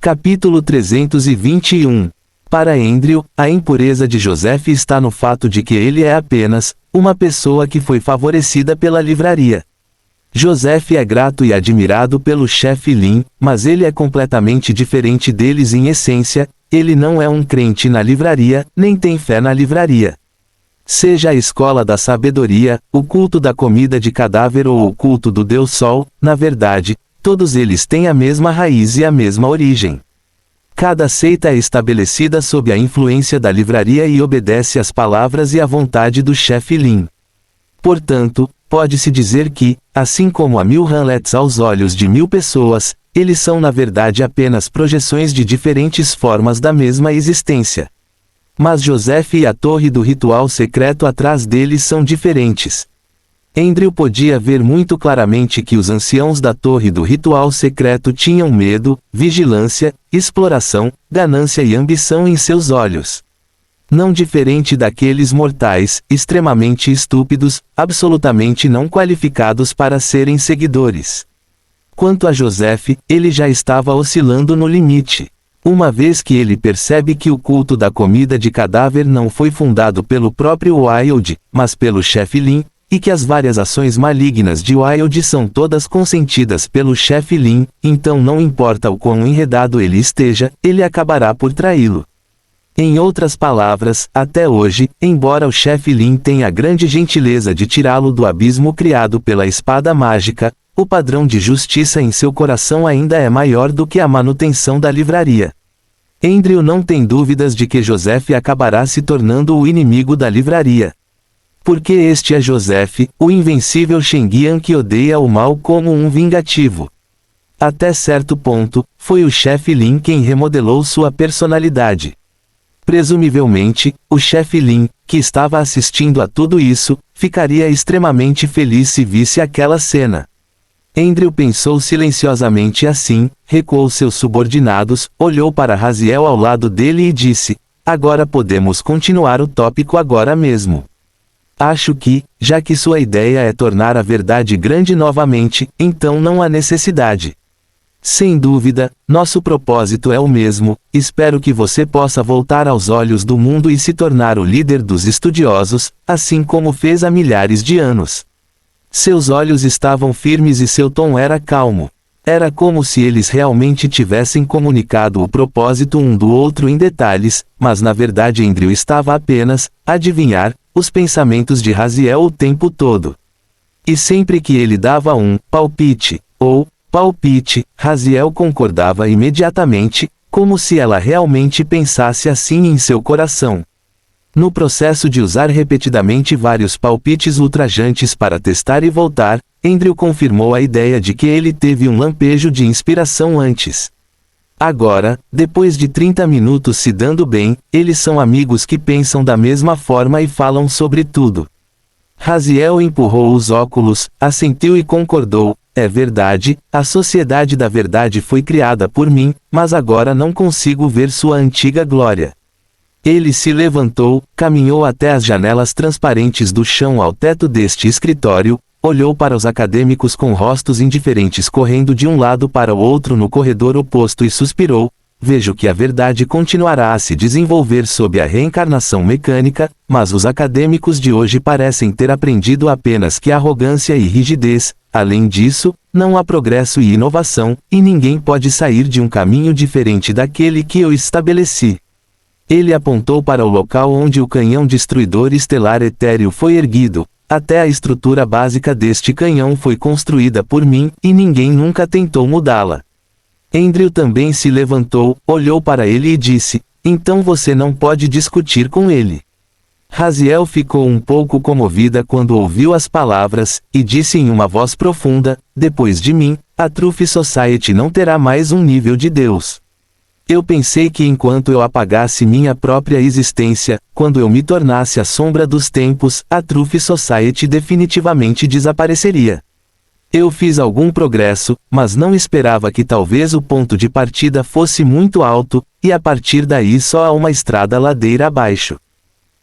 Capítulo 321. Para Andrew, a impureza de Joseph está no fato de que ele é apenas uma pessoa que foi favorecida pela livraria. Joseph é grato e admirado pelo chefe Lin, mas ele é completamente diferente deles em essência. Ele não é um crente na livraria, nem tem fé na livraria. Seja a escola da sabedoria, o culto da comida de cadáver ou o culto do Deus Sol, na verdade, todos eles têm a mesma raiz e a mesma origem. Cada seita é estabelecida sob a influência da livraria e obedece às palavras e à vontade do chefe Lin. Portanto, pode-se dizer que, assim como há 1000 Hamlets aos olhos de 1000 pessoas, eles são na verdade apenas projeções de diferentes formas da mesma existência. Mas Joseph e a torre do ritual secreto atrás deles são diferentes. Andrew podia ver muito claramente que os anciãos da torre do ritual secreto tinham medo, vigilância, exploração, ganância e ambição em seus olhos. Não diferente daqueles mortais, extremamente estúpidos, absolutamente não qualificados para serem seguidores. Quanto a Joseph, ele já estava oscilando no limite. Uma vez que ele percebe que o culto da comida de cadáver não foi fundado pelo próprio Wilde, mas pelo chefe Lin, e que as várias ações malignas de Wilde são todas consentidas pelo chefe Lin, então não importa o quão enredado ele esteja, ele acabará por traí-lo. Em outras palavras, até hoje, embora o chefe Lin tenha a grande gentileza de tirá-lo do abismo criado pela espada mágica, o padrão de justiça em seu coração ainda é maior do que a manutenção da livraria. Andrew não tem dúvidas de que Joseph acabará se tornando o inimigo da livraria. Porque este é Joseph, o invencível Shengian que odeia o mal como um vingativo. Até certo ponto, foi o chefe Lin quem remodelou sua personalidade. Presumivelmente, o chefe Lin, que estava assistindo a tudo isso, ficaria extremamente feliz se visse aquela cena. Andrew pensou silenciosamente assim, recuou seus subordinados, olhou para Raziel ao lado dele e disse: agora podemos continuar o tópico agora mesmo. Acho que, já que sua ideia é tornar a verdade grande novamente, então não há necessidade. Sem dúvida, nosso propósito é o mesmo. Espero que você possa voltar aos olhos do mundo e se tornar o líder dos estudiosos, assim como fez há milhares de anos. Seus olhos estavam firmes e seu tom era calmo. Era como se eles realmente tivessem comunicado o propósito um do outro em detalhes, mas na verdade Andrew estava apenas a adivinhar os pensamentos de Raziel o tempo todo. E sempre que ele dava um palpite, Raziel concordava imediatamente, como se ela realmente pensasse assim em seu coração. No processo de usar repetidamente vários palpites ultrajantes para testar e voltar, Andrew confirmou a ideia de que ele teve um lampejo de inspiração antes. Agora, depois de 30 minutos se dando bem, eles são amigos que pensam da mesma forma e falam sobre tudo. Raziel empurrou os óculos, assentiu e concordou: é verdade, a Sociedade da Verdade foi criada por mim, mas agora não consigo ver sua antiga glória. Ele se levantou, caminhou até as janelas transparentes do chão ao teto deste escritório, olhou para os acadêmicos com rostos indiferentes correndo de um lado para o outro no corredor oposto e suspirou: vejo que a verdade continuará a se desenvolver sob a reencarnação mecânica, mas os acadêmicos de hoje parecem ter aprendido apenas que arrogância e rigidez. Além disso, não há progresso e inovação, e ninguém pode sair de um caminho diferente daquele que eu estabeleci. Ele apontou para o local onde o canhão destruidor estelar etéreo foi erguido. Até a estrutura básica deste canhão foi construída por mim, e ninguém nunca tentou mudá-la. Andrew também se levantou, olhou para ele e disse: então você não pode discutir com ele. Raziel ficou um pouco comovida quando ouviu as palavras, e disse em uma voz profunda: depois de mim, a Truth Society não terá mais um nível de Deus. Eu pensei que enquanto eu apagasse minha própria existência, quando eu me tornasse a sombra dos tempos, a Truth Society definitivamente desapareceria. Eu fiz algum progresso, mas não esperava que talvez o ponto de partida fosse muito alto, e a partir daí só há uma estrada ladeira abaixo.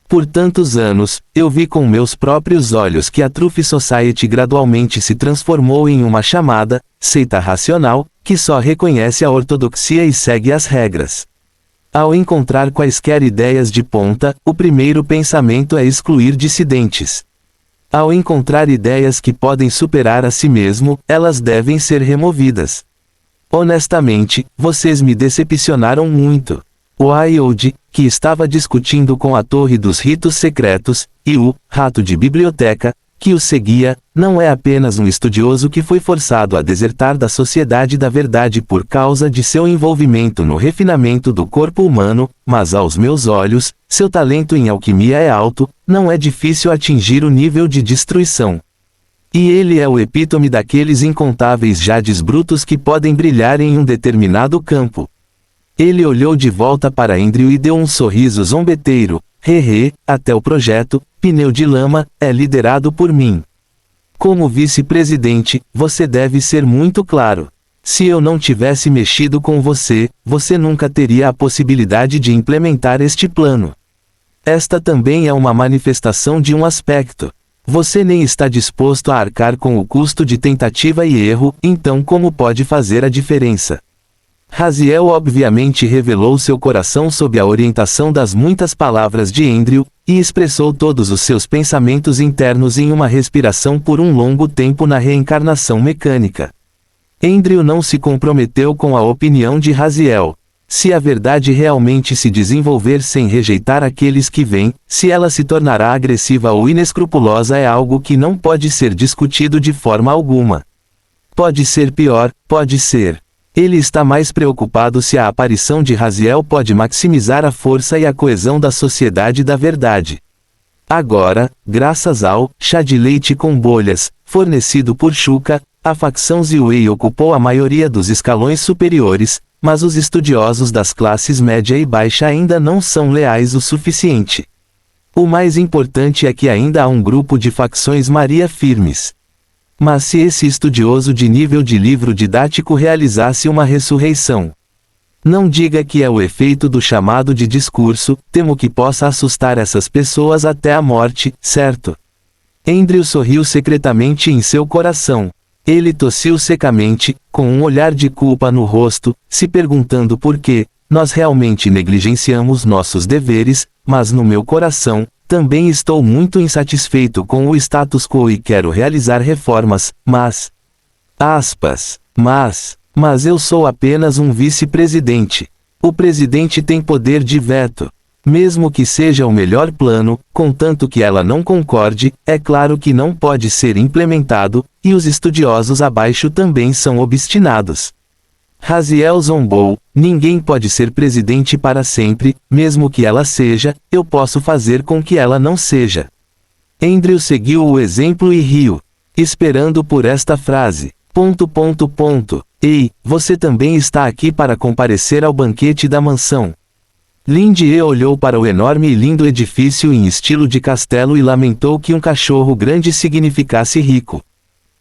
Por tantos anos, eu vi com meus próprios olhos que a Truth Society gradualmente se transformou em uma chamada seita racional, que só reconhece a ortodoxia e segue as regras. Ao encontrar quaisquer ideias de ponta, o primeiro pensamento é excluir dissidentes. Ao encontrar ideias que podem superar a si mesmo, elas devem ser removidas. Honestamente, vocês me decepcionaram muito. O Ayod, que estava discutindo com a Torre dos Ritos Secretos, e o rato de biblioteca, que o seguia, não é apenas um estudioso que foi forçado a desertar da Sociedade da Verdade por causa de seu envolvimento no refinamento do corpo humano, mas aos meus olhos, seu talento em alquimia é alto, não é difícil atingir o nível de destruição. E ele é o epítome daqueles incontáveis jades brutos que podem brilhar em um determinado campo. Ele olhou de volta para Andrew e deu um sorriso zombeteiro. Até o projeto, Pneu de Lama, é liderado por mim. Como vice-presidente, você deve ser muito claro. Se eu não tivesse mexido com você, você nunca teria a possibilidade de implementar este plano. Esta também é uma manifestação de um aspecto. Você nem está disposto a arcar com o custo de tentativa e erro, então como pode fazer a diferença? Raziel obviamente revelou seu coração sob a orientação das muitas palavras de Andrew, e expressou todos os seus pensamentos internos em uma respiração por um longo tempo na reencarnação mecânica. Andrew não se comprometeu com a opinião de Raziel. Se a verdade realmente se desenvolver sem rejeitar aqueles que vêm, se ela se tornará agressiva ou inescrupulosa é algo que não pode ser discutido de forma alguma. Pode ser pior, pode ser. Ele está mais preocupado se a aparição de Raziel pode maximizar a força e a coesão da Sociedade da Verdade. Agora, graças ao chá de leite com bolhas, fornecido por Shuka, a facção Ziwei ocupou a maioria dos escalões superiores, mas os estudiosos das classes média e baixa ainda não são leais o suficiente. O mais importante é que ainda há um grupo de facções Maria firmes. Mas se esse estudioso de nível de livro didático realizasse uma ressurreição, não diga que é o efeito do chamado de discurso, temo que possa assustar essas pessoas até a morte, certo? Andrew sorriu secretamente em seu coração. Ele tossiu secamente, com um olhar de culpa no rosto, se perguntando por que nós realmente negligenciamos nossos deveres, mas no meu coração, também estou muito insatisfeito com o status quo e quero realizar reformas, mas eu sou apenas um vice-presidente. O presidente tem poder de veto. Mesmo que seja o melhor plano, contanto que ela não concorde, é claro que não pode ser implementado, e os estudiosos abaixo também são obstinados. Raziel zombou, ninguém pode ser presidente para sempre, mesmo que ela seja, eu posso fazer com que ela não seja. Andrew seguiu o exemplo e riu, esperando por esta frase. Ei, você também está aqui para comparecer ao banquete da mansão. Lindy olhou para o enorme e lindo edifício em estilo de castelo e lamentou que um cachorro grande significasse rico.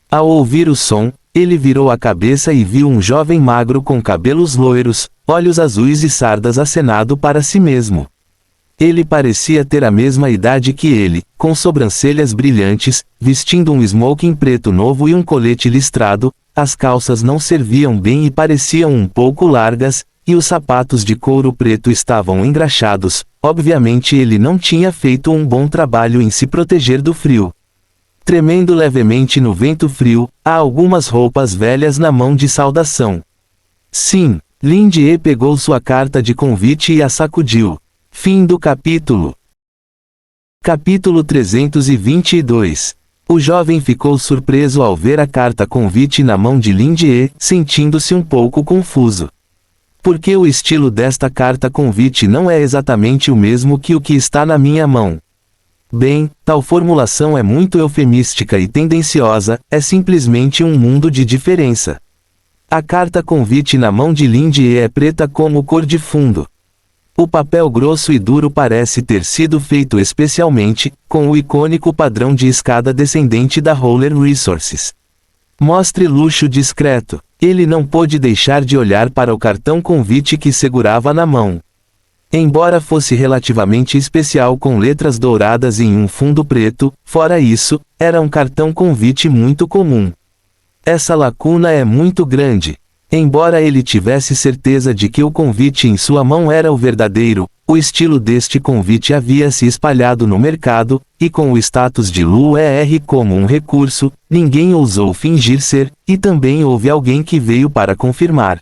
Ao ouvir o som, ele virou a cabeça e viu um jovem magro com cabelos loiros, olhos azuis e sardas acenado para si mesmo. Ele parecia ter a mesma idade que ele, com sobrancelhas brilhantes, vestindo um smoking preto novo e um colete listrado, as calças não serviam bem e pareciam um pouco largas, e os sapatos de couro preto estavam engraxados, obviamente ele não tinha feito um bom trabalho em se proteger do frio. Tremendo levemente no vento frio, há algumas roupas velhas na mão de saudação. Sim, Lindy pegou sua carta de convite e a sacudiu. Fim do capítulo. Capítulo 322. O jovem ficou surpreso ao ver a carta convite na mão de Lindy, sentindo-se um pouco confuso. Porque o estilo desta carta convite não é exatamente o mesmo que o que está na minha mão. Bem, tal formulação é muito eufemística e tendenciosa, é simplesmente um mundo de diferença. A carta convite na mão de Lindy é preta como cor de fundo. O papel grosso e duro parece ter sido feito especialmente, com o icônico padrão de escada descendente da Roller Resources. Mostre luxo discreto. Ele não pôde deixar de olhar para o cartão convite que segurava na mão. Embora fosse relativamente especial com letras douradas em um fundo preto, fora isso, era um cartão convite muito comum. Essa lacuna é muito grande. Embora ele tivesse certeza de que o convite em sua mão era o verdadeiro, o estilo deste convite havia se espalhado no mercado, e com o status de Lu Er como um recurso, ninguém ousou fingir ser, e também houve alguém que veio para confirmar.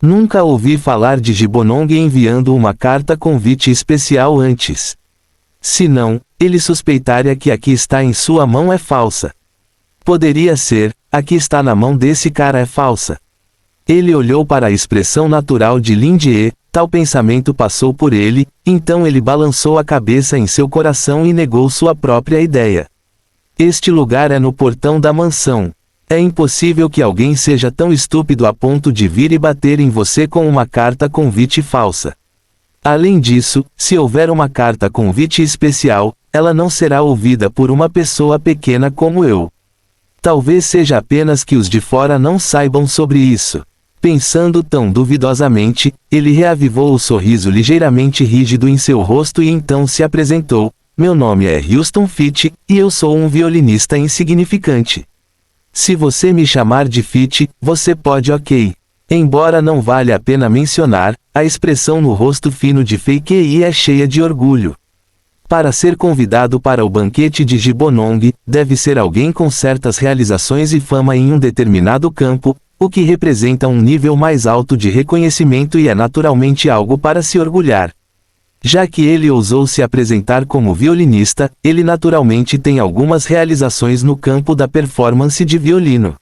Nunca ouvi falar de Gibonong enviando uma carta convite especial antes. Se não, ele suspeitaria que a que está em sua mão é falsa. Poderia ser, a que está na mão desse cara é falsa. Ele olhou para a expressão natural de Lin Die, tal pensamento passou por ele, então ele balançou a cabeça em seu coração e negou sua própria ideia. Este lugar é no portão da mansão. É impossível que alguém seja tão estúpido a ponto de vir e bater em você com uma carta convite falsa. Além disso, se houver uma carta convite especial, ela não será ouvida por uma pessoa pequena como eu. Talvez seja apenas que os de fora não saibam sobre isso. Pensando tão duvidosamente, ele reavivou o sorriso ligeiramente rígido em seu rosto e então se apresentou. Meu nome é Houston Fitch, e eu sou um violinista insignificante. Se você me chamar de Fitch, você pode ok. Embora não valha a pena mencionar, a expressão no rosto fino de Fei Qi é cheia de orgulho. Para ser convidado para o banquete de Gibonong, deve ser alguém com certas realizações e fama em um determinado campo, o que representa um nível mais alto de reconhecimento e é naturalmente algo para se orgulhar. Já que ele ousou se apresentar como violinista, ele naturalmente tem algumas realizações no campo da performance de violino.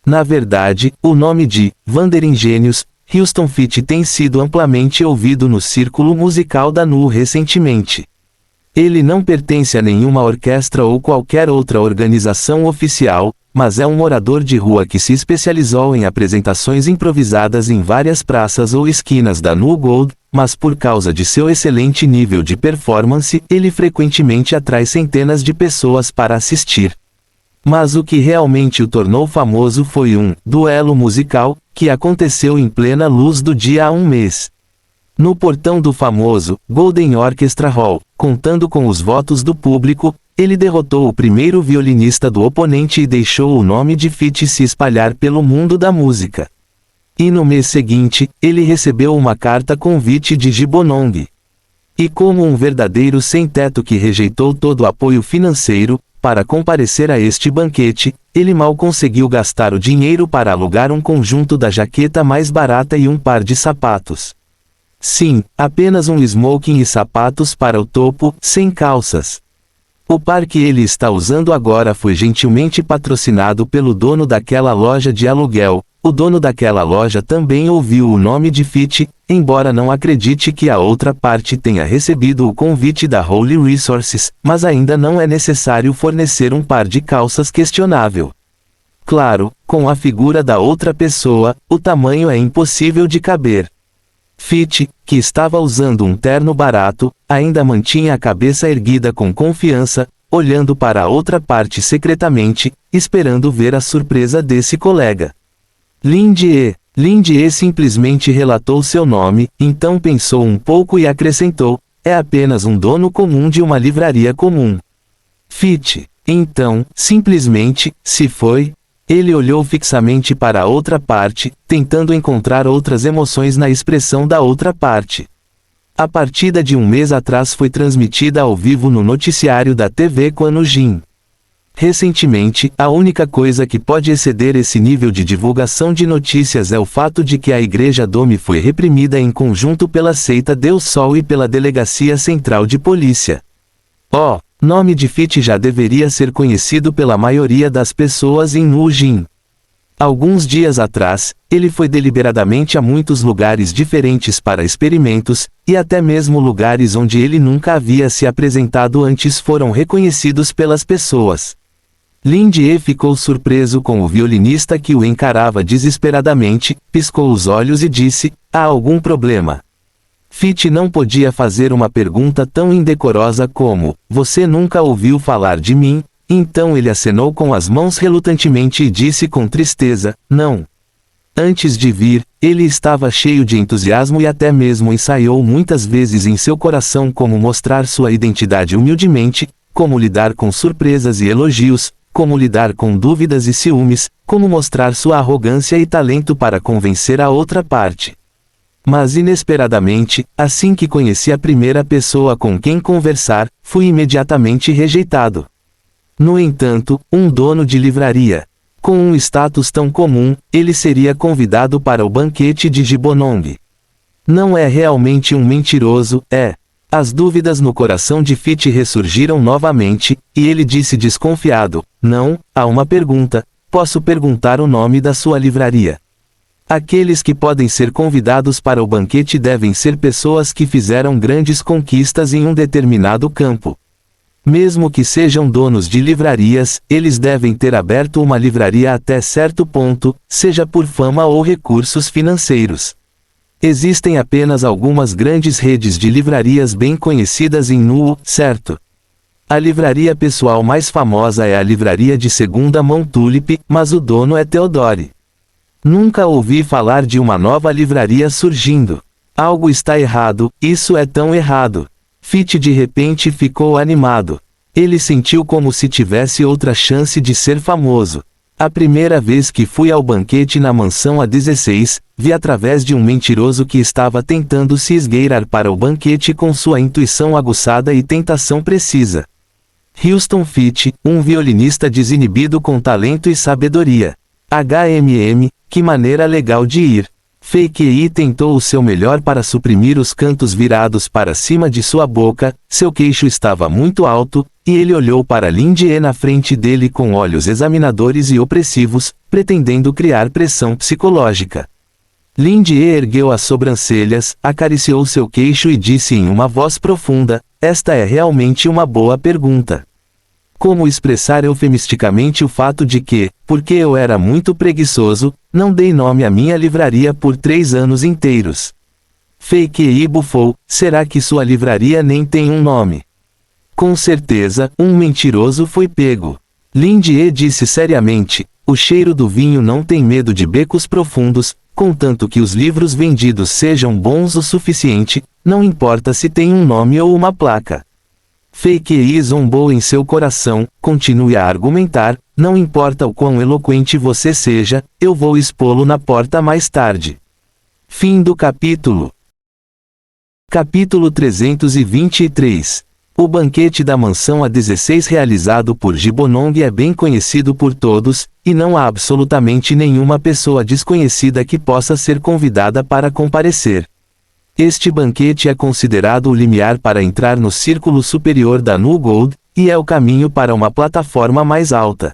Na verdade, o nome de Wandering Genius, Houston Fitch tem sido amplamente ouvido no círculo musical da NU recentemente. Ele não pertence a nenhuma orquestra ou qualquer outra organização oficial, mas é um morador de rua que se especializou em apresentações improvisadas em várias praças ou esquinas da New Gold, mas por causa de seu excelente nível de performance, ele frequentemente atrai centenas de pessoas para assistir. Mas o que realmente o tornou famoso foi um duelo musical, que aconteceu em plena luz do dia há um mês. No portão do famoso Golden Orchestra Hall, contando com os votos do público, ele derrotou o primeiro violinista do oponente e deixou o nome de Fitch se espalhar pelo mundo da música. E no mês seguinte, ele recebeu uma carta convite de Gibonong. E como um verdadeiro sem-teto que rejeitou todo o apoio financeiro, para comparecer a este banquete, ele mal conseguiu gastar o dinheiro para alugar um conjunto da jaqueta mais barata e um par de sapatos. Sim, apenas um smoking e sapatos para o topo, sem calças. O par que ele está usando agora foi gentilmente patrocinado pelo dono daquela loja de aluguel. O dono daquela loja também ouviu o nome de Fitch, embora não acredite que a outra parte tenha recebido o convite da Holy Resources, mas ainda não é necessário fornecer um par de calças questionável. Claro, com a figura da outra pessoa, o tamanho é impossível de caber. Fitch, que estava usando um terno barato, ainda mantinha a cabeça erguida com confiança, olhando para a outra parte secretamente, esperando ver a surpresa desse colega. Lin Die. Lin Die simplesmente relatou seu nome, então pensou um pouco e acrescentou, é apenas um dono comum de uma livraria comum. Fitch. Então, simplesmente, se foi? Ele olhou fixamente para a outra parte, tentando encontrar outras emoções na expressão da outra parte. A partida de um mês atrás foi transmitida ao vivo no noticiário da TV Quanujin. Recentemente, a única coisa que pode exceder esse nível de divulgação de notícias é o fato de que a Igreja Dome foi reprimida em conjunto pela seita Deus Sol e pela Delegacia Central de Polícia. Nome de Fitch já deveria ser conhecido pela maioria das pessoas em Nujin. Alguns dias atrás, ele foi deliberadamente a muitos lugares diferentes para experimentos, e até mesmo lugares onde ele nunca havia se apresentado antes foram reconhecidos pelas pessoas. Lin Die ficou surpreso com o violinista que o encarava desesperadamente, piscou os olhos e disse, há algum problema? Fitch não podia fazer uma pergunta tão indecorosa como, você nunca ouviu falar de mim? Então ele acenou com as mãos relutantemente e disse com tristeza, não. Antes de vir, ele estava cheio de entusiasmo e até mesmo ensaiou muitas vezes em seu coração como mostrar sua identidade humildemente, como lidar com surpresas e elogios, como lidar com dúvidas e ciúmes, como mostrar sua arrogância e talento para convencer a outra parte. Mas inesperadamente, assim que conheci a primeira pessoa com quem conversar, fui imediatamente rejeitado. No entanto, um dono de livraria, com um status tão comum, ele seria convidado para o banquete de Gibonong. Não é realmente um mentiroso, é. As dúvidas no coração de Fitch ressurgiram novamente, e ele disse desconfiado, não, há uma pergunta, posso perguntar o nome da sua livraria. Aqueles que podem ser convidados para o banquete devem ser pessoas que fizeram grandes conquistas em um determinado campo. Mesmo que sejam donos de livrarias, eles devem ter aberto uma livraria até certo ponto, seja por fama ou recursos financeiros. Existem apenas algumas grandes redes de livrarias bem conhecidas em Nuuk, certo? A livraria pessoal mais famosa é a livraria de segunda mão Tulip, mas o dono é Theodore. Nunca ouvi falar de uma nova livraria surgindo. Algo está errado, isso é tão errado. Fitch de repente ficou animado. Ele sentiu como se tivesse outra chance de ser famoso. A primeira vez que fui ao banquete na mansão A16, vi através de um mentiroso que estava tentando se esgueirar para o banquete com sua intuição aguçada e tentação precisa. Houston Fitch, um violinista desinibido com talento e sabedoria. Que maneira legal de ir. Fei-Kei tentou o seu melhor para suprimir os cantos virados para cima de sua boca, seu queixo estava muito alto, e ele olhou para Lin-Die na frente dele com olhos examinadores e opressivos, pretendendo criar pressão psicológica. Lin-Die ergueu as sobrancelhas, acariciou seu queixo e disse em uma voz profunda, esta é realmente uma boa pergunta. Como expressar eufemisticamente o fato de que, porque eu era muito preguiçoso, não dei nome à minha livraria por 3 anos inteiros. Fei-Kei bufou, será que sua livraria nem tem um nome? Com certeza, um mentiroso foi pego. Lin-Die disse seriamente, o cheiro do vinho não tem medo de becos profundos, contanto que os livros vendidos sejam bons o suficiente, não importa se tem um nome ou uma placa. Fei-Kei zombou em seu coração, continue a argumentar, não importa o quão eloquente você seja, eu vou expô-lo na porta mais tarde. Fim do capítulo. Capítulo 323. O banquete da mansão A16 realizado por Gibonong é bem conhecido por todos, e não há absolutamente nenhuma pessoa desconhecida que possa ser convidada para comparecer. Este banquete é considerado o limiar para entrar no círculo superior da New Gold, e é o caminho para uma plataforma mais alta.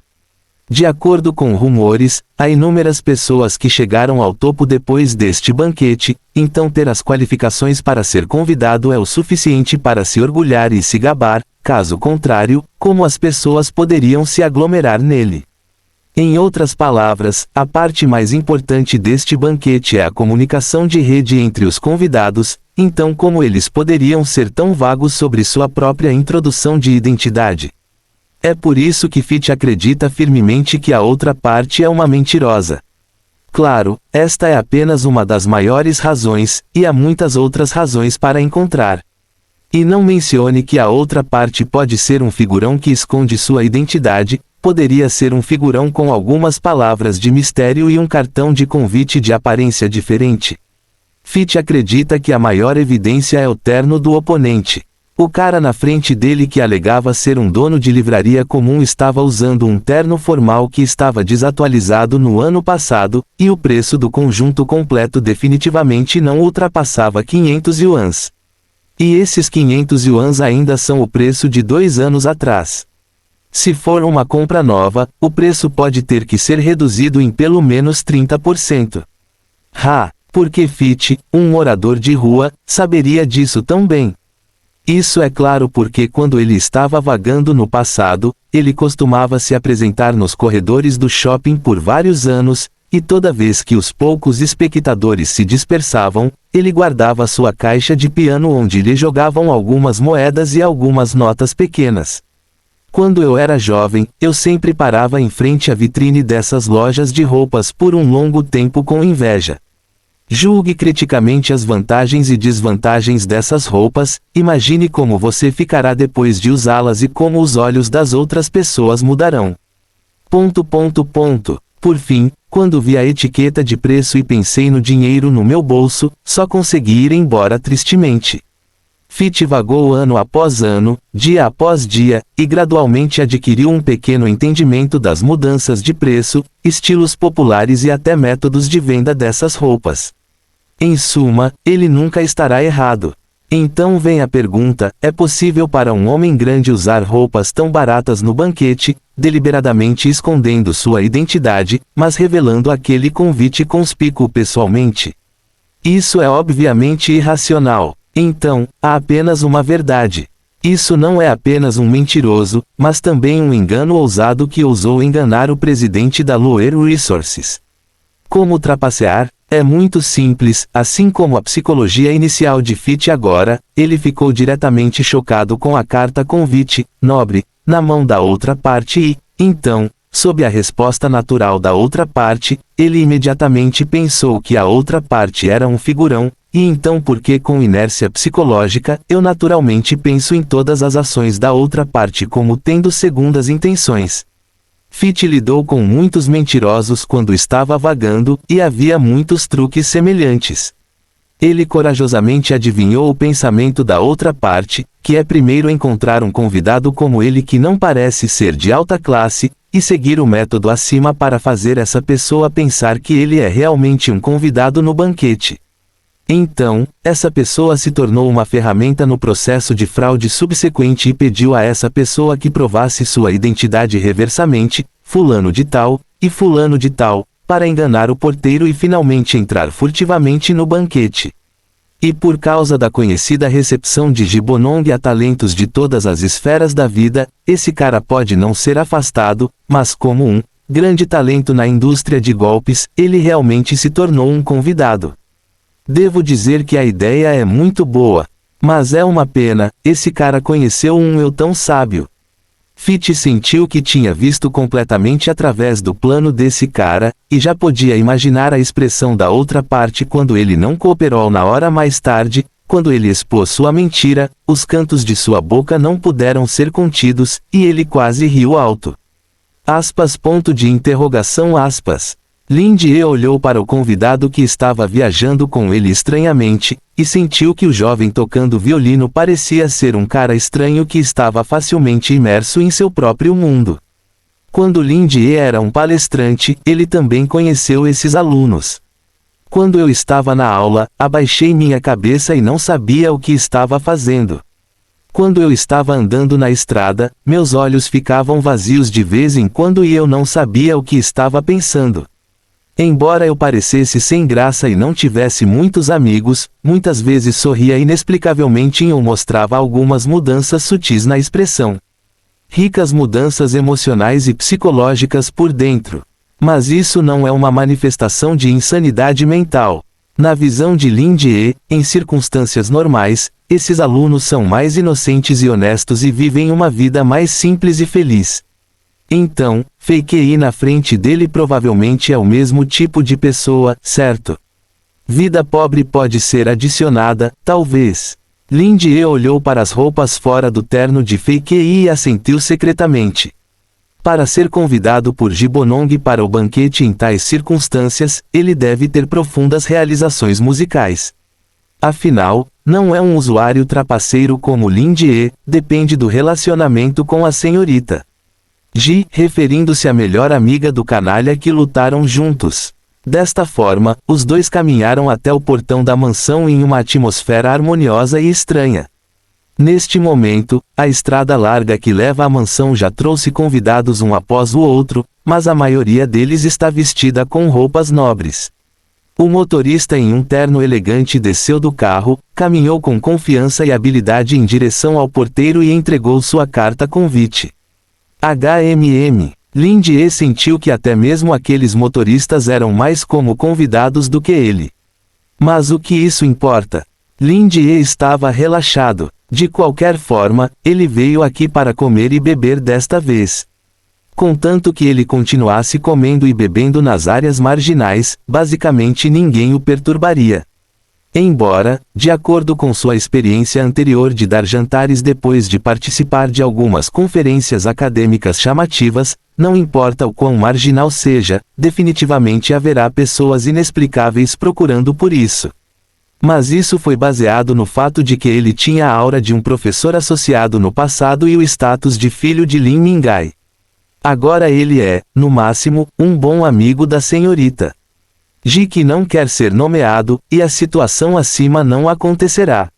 De acordo com rumores, há inúmeras pessoas que chegaram ao topo depois deste banquete, então ter as qualificações para ser convidado é o suficiente para se orgulhar e se gabar, caso contrário, como as pessoas poderiam se aglomerar nele. Em outras palavras, a parte mais importante deste banquete é a comunicação de rede entre os convidados, então como eles poderiam ser tão vagos sobre sua própria introdução de identidade? É por isso que Fitch acredita firmemente que a outra parte é uma mentirosa. Claro, esta é apenas uma das maiores razões, e há muitas outras razões para encontrar. E não mencione que a outra parte pode ser um figurão que esconde sua identidade, poderia ser um figurão com algumas palavras de mistério e um cartão de convite de aparência diferente. Fitch acredita que a maior evidência é o terno do oponente. O cara na frente dele que alegava ser um dono de livraria comum estava usando um terno formal que estava desatualizado no ano passado, e o preço do conjunto completo definitivamente não ultrapassava 500 yuans. E esses 500 yuans ainda são o preço de 2 anos atrás. Se for uma compra nova, o preço pode ter que ser reduzido em pelo menos 30%. Porque Fitch, um morador de rua, saberia disso tão bem? Isso é claro porque quando ele estava vagando no passado, ele costumava se apresentar nos corredores do shopping por vários anos, e toda vez que os poucos espectadores se dispersavam, ele guardava sua caixa de piano onde lhe jogavam algumas moedas e algumas notas pequenas. Quando eu era jovem, eu sempre parava em frente à vitrine dessas lojas de roupas por um longo tempo com inveja. Julgue criticamente as vantagens e desvantagens dessas roupas, imagine como você ficará depois de usá-las e como os olhos das outras pessoas mudarão. Por fim, quando vi a etiqueta de preço e pensei no dinheiro no meu bolso, só consegui ir embora tristemente. Fit vagou ano após ano, dia após dia, e gradualmente adquiriu um pequeno entendimento das mudanças de preço, estilos populares e até métodos de venda dessas roupas. Em suma, ele nunca estará errado. Então vem a pergunta: é possível para um homem grande usar roupas tão baratas no banquete, deliberadamente escondendo sua identidade, mas revelando aquele convite conspícuo pessoalmente? Isso é obviamente irracional. Então, há apenas uma verdade. Isso não é apenas um mentiroso, mas também um engano ousado que ousou enganar o presidente da Loer Resources. Como trapacear? É muito simples. Assim como a psicologia inicial de Fit agora, ele ficou diretamente chocado com a carta convite, nobre, na mão da outra parte e, então, sob a resposta natural da outra parte, ele imediatamente pensou que a outra parte era um figurão, e então porque com inércia psicológica, eu naturalmente penso em todas as ações da outra parte como tendo segundas intenções. Fit lidou com muitos mentirosos quando estava vagando, e havia muitos truques semelhantes. Ele corajosamente adivinhou o pensamento da outra parte, que é primeiro encontrar um convidado como ele que não parece ser de alta classe, e seguir o método acima para fazer essa pessoa pensar que ele é realmente um convidado no banquete. Então, essa pessoa se tornou uma ferramenta no processo de fraude subsequente e pediu a essa pessoa que provasse sua identidade reversamente, fulano de tal, e fulano de tal, para enganar o porteiro e finalmente entrar furtivamente no banquete. E por causa da conhecida recepção de Gibonong a talentos de todas as esferas da vida, esse cara pode não ser afastado, mas como um grande talento na indústria de golpes, ele realmente se tornou um convidado. Devo dizer que a ideia é muito boa. Mas é uma pena, esse cara conheceu um eu tão sábio. Fit sentiu que tinha visto completamente através do plano desse cara, e já podia imaginar a expressão da outra parte quando ele não cooperou na hora mais tarde, quando ele expôs sua mentira, os cantos de sua boca não puderam ser contidos, e ele quase riu alto. Lin-Die olhou para o convidado que estava viajando com ele estranhamente, e sentiu que o jovem tocando violino parecia ser um cara estranho que estava facilmente imerso em seu próprio mundo. Quando Lin-Die era um palestrante, ele também conheceu esses alunos. Quando eu estava na aula, abaixei minha cabeça e não sabia o que estava fazendo. Quando eu estava andando na estrada, meus olhos ficavam vazios de vez em quando e eu não sabia o que estava pensando. Embora eu parecesse sem graça e não tivesse muitos amigos, muitas vezes sorria inexplicavelmente ou mostrava algumas mudanças sutis na expressão. Ricas mudanças emocionais e psicológicas por dentro. Mas isso não é uma manifestação de insanidade mental. Na visão de Lin-Die, em circunstâncias normais, esses alunos são mais inocentes e honestos e vivem uma vida mais simples e feliz. Então, Fei-Kei na frente dele provavelmente é o mesmo tipo de pessoa, certo? Vida pobre pode ser adicionada, talvez. Lin-Die olhou para as roupas fora do terno de Fei-Kei e assentiu secretamente. Para ser convidado por Gibonong para o banquete em tais circunstâncias, ele deve ter profundas realizações musicais. Afinal, não é um usuário trapaceiro como Lin-Die, depende do relacionamento com a senhorita Ji, referindo-se à melhor amiga do canalha que lutaram juntos. Desta forma, os dois caminharam até o portão da mansão em uma atmosfera harmoniosa e estranha. Neste momento, a estrada larga que leva à mansão já trouxe convidados um após o outro, mas a maioria deles está vestida com roupas nobres. O motorista em um terno elegante desceu do carro, caminhou com confiança e habilidade em direção ao porteiro e entregou sua carta convite. Lin-Die sentiu que até mesmo aqueles motoristas eram mais como convidados do que ele. Mas o que isso importa? Lin-Die estava relaxado. De qualquer forma, ele veio aqui para comer e beber desta vez. Contanto que ele continuasse comendo e bebendo nas áreas marginais, basicamente ninguém o perturbaria. Embora, de acordo com sua experiência anterior de dar jantares depois de participar de algumas conferências acadêmicas chamativas, não importa o quão marginal seja, definitivamente haverá pessoas inexplicáveis procurando por isso. Mas isso foi baseado no fato de que ele tinha a aura de um professor associado no passado e o status de filho de Lin Mingai. Agora ele é, no máximo, um bom amigo da senhorita Ji, que não quer ser nomeado, e a situação acima não acontecerá.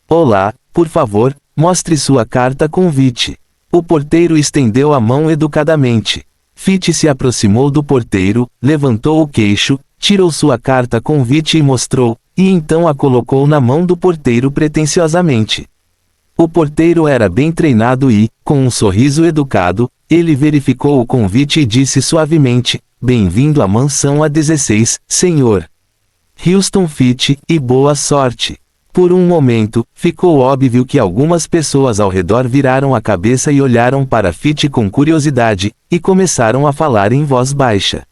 Olá, por favor, mostre sua carta convite. O porteiro estendeu a mão educadamente. Fit se aproximou do porteiro, levantou o queixo, tirou sua carta convite e mostrou, e então a colocou na mão do porteiro pretensiosamente. O porteiro era bem treinado e, com um sorriso educado, ele verificou o convite e disse suavemente: "Bem-vindo à mansão A16, senhor Houston Fit, e boa sorte." Por um momento, ficou óbvio que algumas pessoas ao redor viraram a cabeça e olharam para Fit com curiosidade, e começaram a falar em voz baixa.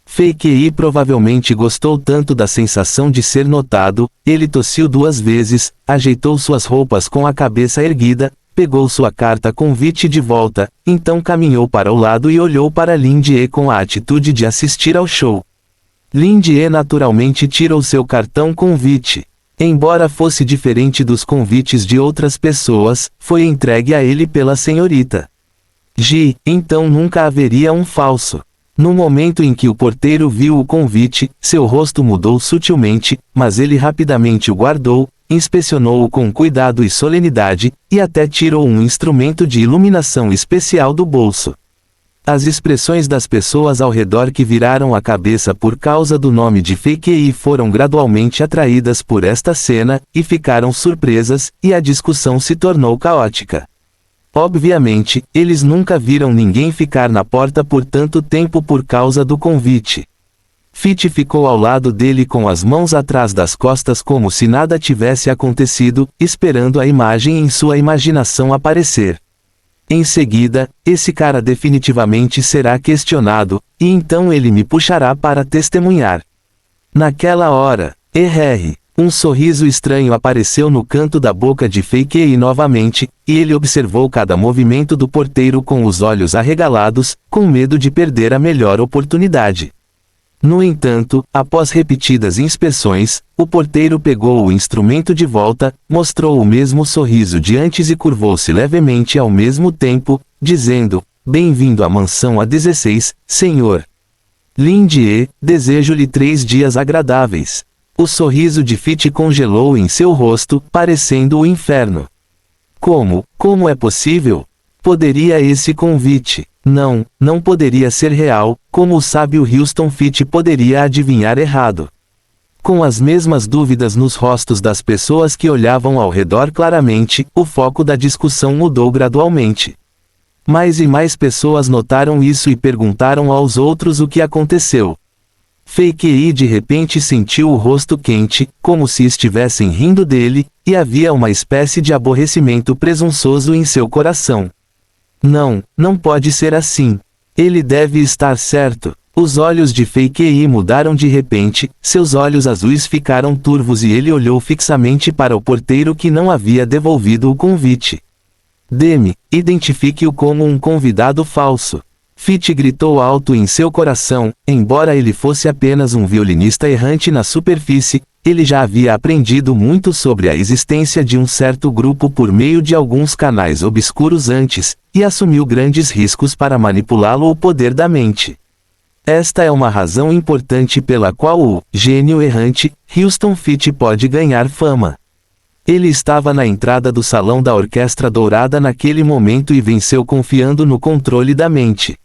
Fei-Kei provavelmente gostou tanto da sensação de ser notado, ele tossiu 2 vezes, ajeitou suas roupas com a cabeça erguida, pegou sua carta convite de volta, então caminhou para o lado e olhou para Lin Jie com a atitude de assistir ao show. Lin Jie naturalmente tirou seu cartão convite. Embora fosse diferente dos convites de outras pessoas, foi entregue a ele pela senhorita Ji, então nunca haveria um falso. No momento em que o porteiro viu o convite, seu rosto mudou sutilmente, mas ele rapidamente o guardou, inspecionou-o com cuidado e solenidade, e até tirou um instrumento de iluminação especial do bolso. As expressões das pessoas ao redor que viraram a cabeça por causa do nome de Fei-Kei foram gradualmente atraídas por esta cena, e ficaram surpresas, e a discussão se tornou caótica. Obviamente, eles nunca viram ninguém ficar na porta por tanto tempo por causa do convite. Fit ficou ao lado dele com as mãos atrás das costas como se nada tivesse acontecido, esperando a imagem em sua imaginação aparecer. Em seguida, esse cara definitivamente será questionado, e então ele me puxará para testemunhar. Naquela hora, um sorriso estranho apareceu no canto da boca de Fei-Kei novamente, e ele observou cada movimento do porteiro com os olhos arregalados, com medo de perder a melhor oportunidade. No entanto, após repetidas inspeções, o porteiro pegou o instrumento de volta, mostrou o mesmo sorriso de antes e curvou-se levemente ao mesmo tempo, dizendo: "Bem-vindo à mansão A16, senhor Lin Jie, desejo-lhe 3 dias agradáveis." O sorriso de Fit congelou em seu rosto, parecendo o inferno. Como é possível? Poderia esse convite? Não poderia ser real, como o sábio Houston Fit poderia adivinhar errado. Com as mesmas dúvidas nos rostos das pessoas que olhavam ao redor claramente, o foco da discussão mudou gradualmente. Mais e mais pessoas notaram isso e perguntaram aos outros o que aconteceu. Fei-Kei de repente sentiu o rosto quente, como se estivessem rindo dele, e havia uma espécie de aborrecimento presunçoso em seu coração. Não pode ser assim. Ele deve estar certo. Os olhos de Fei-Kei mudaram de repente, seus olhos azuis ficaram turvos e ele olhou fixamente para o porteiro que não havia devolvido o convite. "Dê-me, identifique-o como um convidado falso." Fit gritou alto em seu coração, embora ele fosse apenas um violinista errante na superfície, ele já havia aprendido muito sobre a existência de um certo grupo por meio de alguns canais obscuros antes, e assumiu grandes riscos para manipulá-lo o poder da mente. Esta é uma razão importante pela qual o gênio errante, Houston Fit pode ganhar fama. Ele estava na entrada do salão da Orquestra Dourada naquele momento e venceu confiando no controle da mente.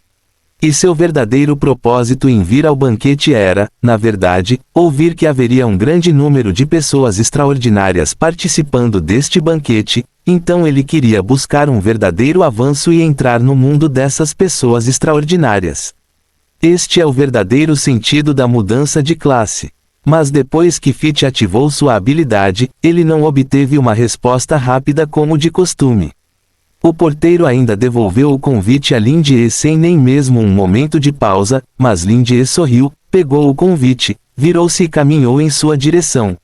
E seu verdadeiro propósito em vir ao banquete era, na verdade, ouvir que haveria um grande número de pessoas extraordinárias participando deste banquete, então ele queria buscar um verdadeiro avanço e entrar no mundo dessas pessoas extraordinárias. Este é o verdadeiro sentido da mudança de classe. Mas depois que Fit ativou sua habilidade, ele não obteve uma resposta rápida como de costume. O porteiro ainda devolveu o convite a Lin Jie sem nem mesmo um momento de pausa, mas Lin Jie sorriu, pegou o convite, virou-se e caminhou em sua direção.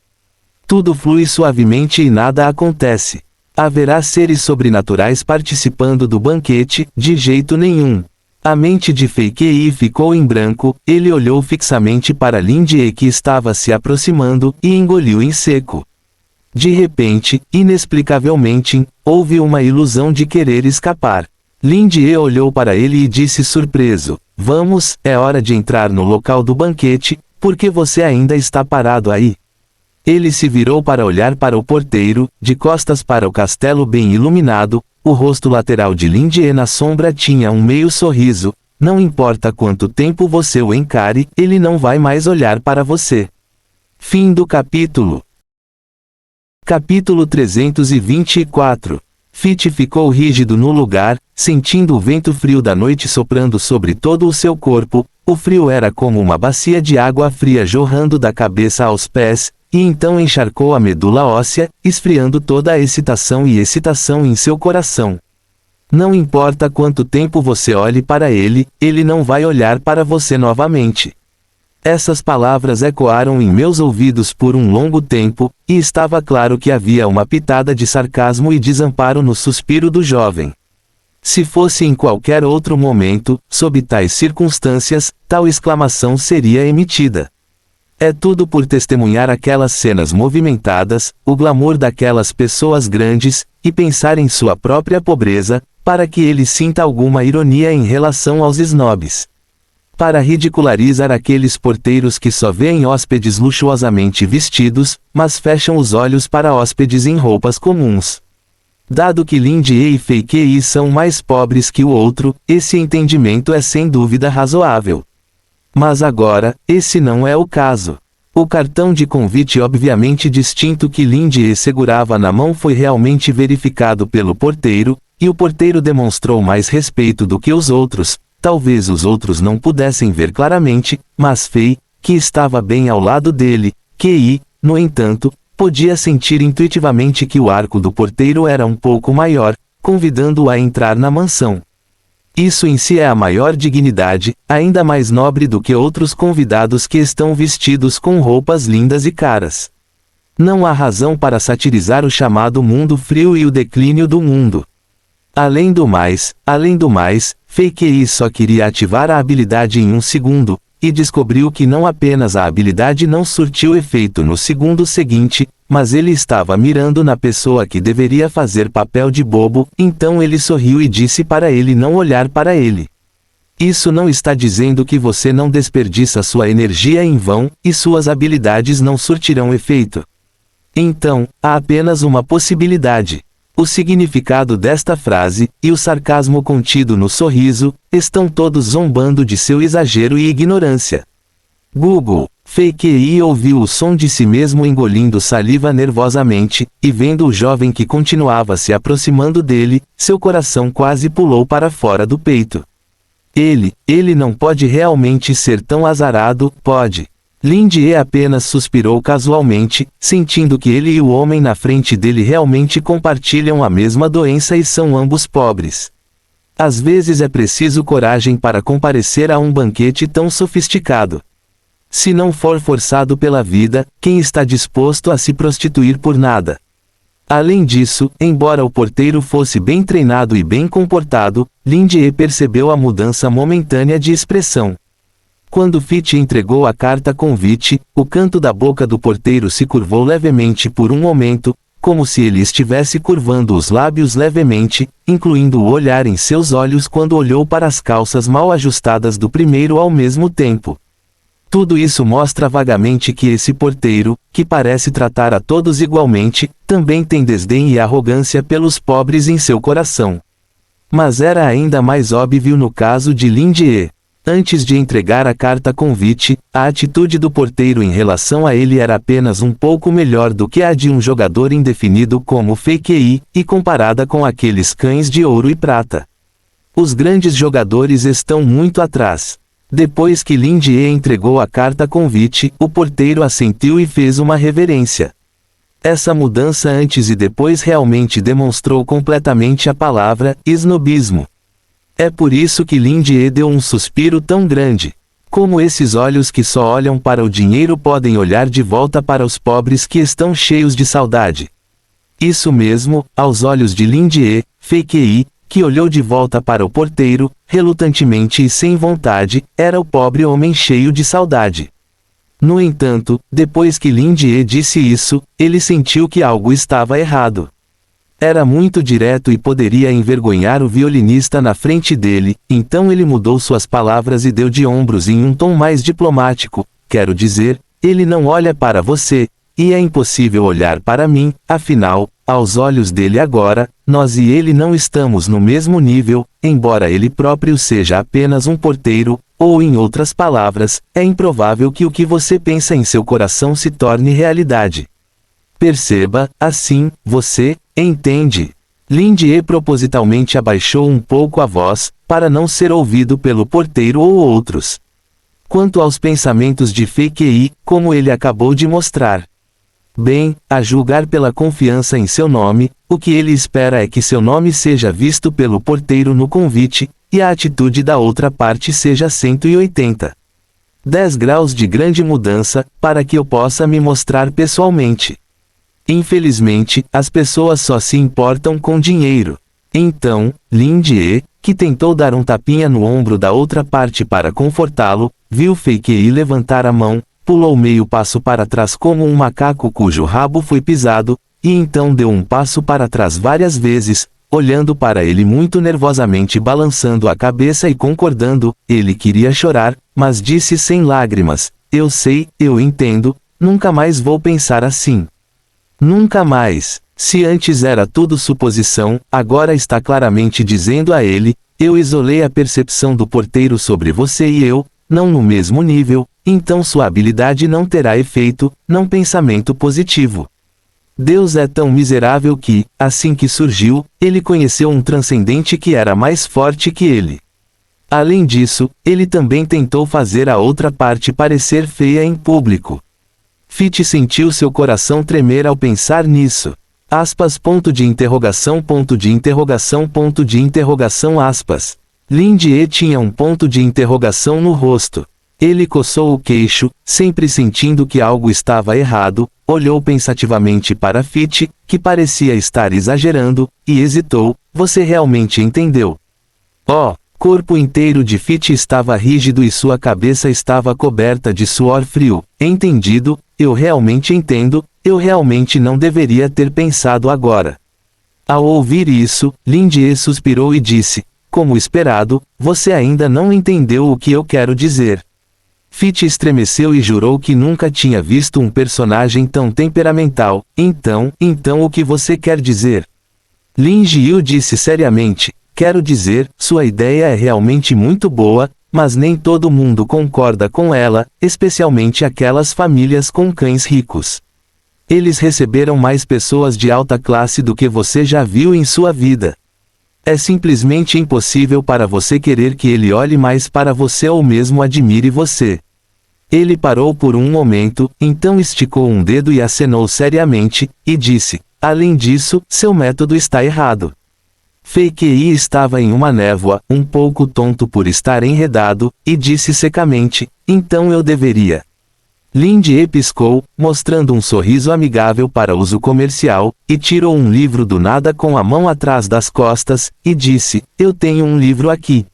Tudo flui suavemente e nada acontece. Haverá seres sobrenaturais participando do banquete? De jeito nenhum. A mente de Fei-Kei ficou em branco, ele olhou fixamente para Lin-Die que estava se aproximando, e engoliu em seco. De repente, inexplicavelmente, houve uma ilusão de querer escapar. Lin-Die olhou para ele e disse surpreso: "Vamos, é hora de entrar no local do banquete, porque você ainda está parado aí?" Ele se virou para olhar para o porteiro, de costas para o castelo bem iluminado. O rosto lateral de Lin-Die na sombra tinha um meio sorriso. Não importa quanto tempo você o encare, ele não vai mais olhar para você. Fim do capítulo. Capítulo 324. Fit ficou rígido no lugar, sentindo o vento frio da noite soprando sobre todo o seu corpo. O frio era como uma bacia de água fria jorrando da cabeça aos pés, e então encharcou a medula óssea, esfriando toda a excitação em seu coração. Não importa quanto tempo você olhe para ele, ele não vai olhar para você novamente. Essas palavras ecoaram em meus ouvidos por um longo tempo, e estava claro que havia uma pitada de sarcasmo e desamparo no suspiro do jovem. Se fosse em qualquer outro momento, sob tais circunstâncias, tal exclamação seria emitida. É tudo por testemunhar aquelas cenas movimentadas, o glamour daquelas pessoas grandes, e pensar em sua própria pobreza, para que ele sinta alguma ironia em relação aos snobs. Para ridicularizar aqueles porteiros que só veem hóspedes luxuosamente vestidos, mas fecham os olhos para hóspedes em roupas comuns. Dado que Lin-Die e Fei-Kei são mais pobres que o outro, esse entendimento é sem dúvida razoável. Mas agora, esse não é o caso. O cartão de convite obviamente distinto que Lin-Die segurava na mão foi realmente verificado pelo porteiro, e o porteiro demonstrou mais respeito do que os outros. Talvez os outros não pudessem ver claramente, mas Fei, que estava bem ao lado dele, Kei, no entanto, podia sentir intuitivamente que o arco do porteiro era um pouco maior, convidando-o a entrar na mansão. Isso em si é a maior dignidade, ainda mais nobre do que outros convidados que estão vestidos com roupas lindas e caras. Não há razão para satirizar o chamado mundo frio e o declínio do mundo. Além do mais, Fei-Kei só queria ativar a habilidade em um segundo, e descobriu que não apenas a habilidade não surtiu efeito no segundo seguinte, mas ele estava mirando na pessoa que deveria fazer papel de bobo, então ele sorriu e disse para ele não olhar para ele. Isso não está dizendo que você não desperdiça sua energia em vão, e suas habilidades não surtirão efeito. Então, há apenas uma possibilidade. O significado desta frase, e o sarcasmo contido no sorriso, estão todos zombando de seu exagero e ignorância. Google. Fei-Kei ouviu o som de si mesmo engolindo saliva nervosamente, e vendo o jovem que continuava se aproximando dele, seu coração quase pulou para fora do peito. Ele não pode realmente ser tão azarado, pode. Lin-Die apenas suspirou casualmente, sentindo que ele e o homem na frente dele realmente compartilham a mesma doença e são ambos pobres. Às vezes é preciso coragem para comparecer a um banquete tão sofisticado. Se não for forçado pela vida, quem está disposto a se prostituir por nada? Além disso, embora o porteiro fosse bem treinado e bem comportado, Lin-Die percebeu a mudança momentânea de expressão. Quando Fit entregou a carta convite, o canto da boca do porteiro se curvou levemente por um momento, como se ele estivesse curvando os lábios levemente, incluindo o olhar em seus olhos quando olhou para as calças mal ajustadas do primeiro ao mesmo tempo. Tudo isso mostra vagamente que esse porteiro, que parece tratar a todos igualmente, também tem desdém e arrogância pelos pobres em seu coração. Mas era ainda mais óbvio no caso de Lin-Die. Antes de entregar a carta convite, a atitude do porteiro em relação a ele era apenas um pouco melhor do que a de um jogador indefinido como Fei-Kei, e comparada com aqueles cães de ouro e prata. Os grandes jogadores estão muito atrás. Depois que Lin-Die entregou a carta convite, o porteiro assentiu e fez uma reverência. Essa mudança antes e depois realmente demonstrou completamente a palavra snobismo. É por isso que Lin-Die deu um suspiro tão grande. Como esses olhos que só olham para o dinheiro podem olhar de volta para os pobres que estão cheios de saudade. Isso mesmo, aos olhos de Lindier, Fekei, que olhou de volta para o porteiro, relutantemente e sem vontade, era o pobre homem cheio de saudade. No entanto, depois que Lindier disse isso, ele sentiu que algo estava errado. Era muito direto e poderia envergonhar o violinista na frente dele, então ele mudou suas palavras e deu de ombros em um tom mais diplomático. Quero dizer, ele não olha para você, e é impossível olhar para mim, afinal, aos olhos dele agora, nós e ele não estamos no mesmo nível, embora ele próprio seja apenas um porteiro, ou em outras palavras, é improvável que o que você pensa em seu coração se torne realidade. Perceba, assim, você entende. Lindier propositalmente abaixou um pouco a voz, para não ser ouvido pelo porteiro ou outros. Quanto aos pensamentos de Fekei, como ele acabou de mostrar. Bem, a julgar pela confiança em seu nome, o que ele espera é que seu nome seja visto pelo porteiro no convite, e a atitude da outra parte seja 180. 10 graus de grande mudança, para que eu possa me mostrar pessoalmente. Infelizmente, as pessoas só se importam com dinheiro. Então, Lindier, que tentou dar um tapinha no ombro da outra parte para confortá-lo, viu Fekei levantar a mão, pulou meio passo para trás como um macaco cujo rabo foi pisado, e então deu um passo para trás várias vezes, olhando para ele muito nervosamente balançando a cabeça e concordando. Ele queria chorar, mas disse sem lágrimas, eu sei, eu entendo, nunca mais vou pensar assim. Nunca mais. Se antes era tudo suposição, agora está claramente dizendo a ele, eu isolei a percepção do porteiro sobre você e eu, não no mesmo nível, então sua habilidade não terá efeito, não pensamento positivo. Deus é tão miserável que, assim que surgiu, ele conheceu um transcendente que era mais forte que ele. Além disso, ele também tentou fazer a outra parte parecer feia em público. Fitch sentiu seu coração tremer ao pensar nisso. Aspas, ponto de interrogação, ponto de interrogação, ponto de interrogação, aspas. Lindier tinha um ponto de interrogação no rosto. Ele coçou o queixo, sempre sentindo que algo estava errado, olhou pensativamente para Fitch, que parecia estar exagerando, e hesitou. Você realmente entendeu? Oh! Corpo inteiro de Fitch estava rígido e sua cabeça estava coberta de suor frio. Entendido, eu realmente entendo, eu realmente não deveria ter pensado agora. Ao ouvir isso, Lindier suspirou e disse, como esperado, você ainda não entendeu o que eu quero dizer. Fitch estremeceu e jurou que nunca tinha visto um personagem tão temperamental. Então o que você quer dizer? Lindier disse seriamente, quero dizer, sua ideia é realmente muito boa, mas nem todo mundo concorda com ela, especialmente aquelas famílias com cães ricos. Eles receberam mais pessoas de alta classe do que você já viu em sua vida. É simplesmente impossível para você querer que ele olhe mais para você ou mesmo admire você. Ele parou por um momento, então esticou um dedo e acenou seriamente, e disse, além disso, seu método está errado. Fekei estava em uma névoa, um pouco tonto por estar enredado, e disse secamente, então eu deveria. Lindier piscou, mostrando um sorriso amigável para uso comercial, e tirou um livro do nada com a mão atrás das costas, e disse, eu tenho um livro aqui. ...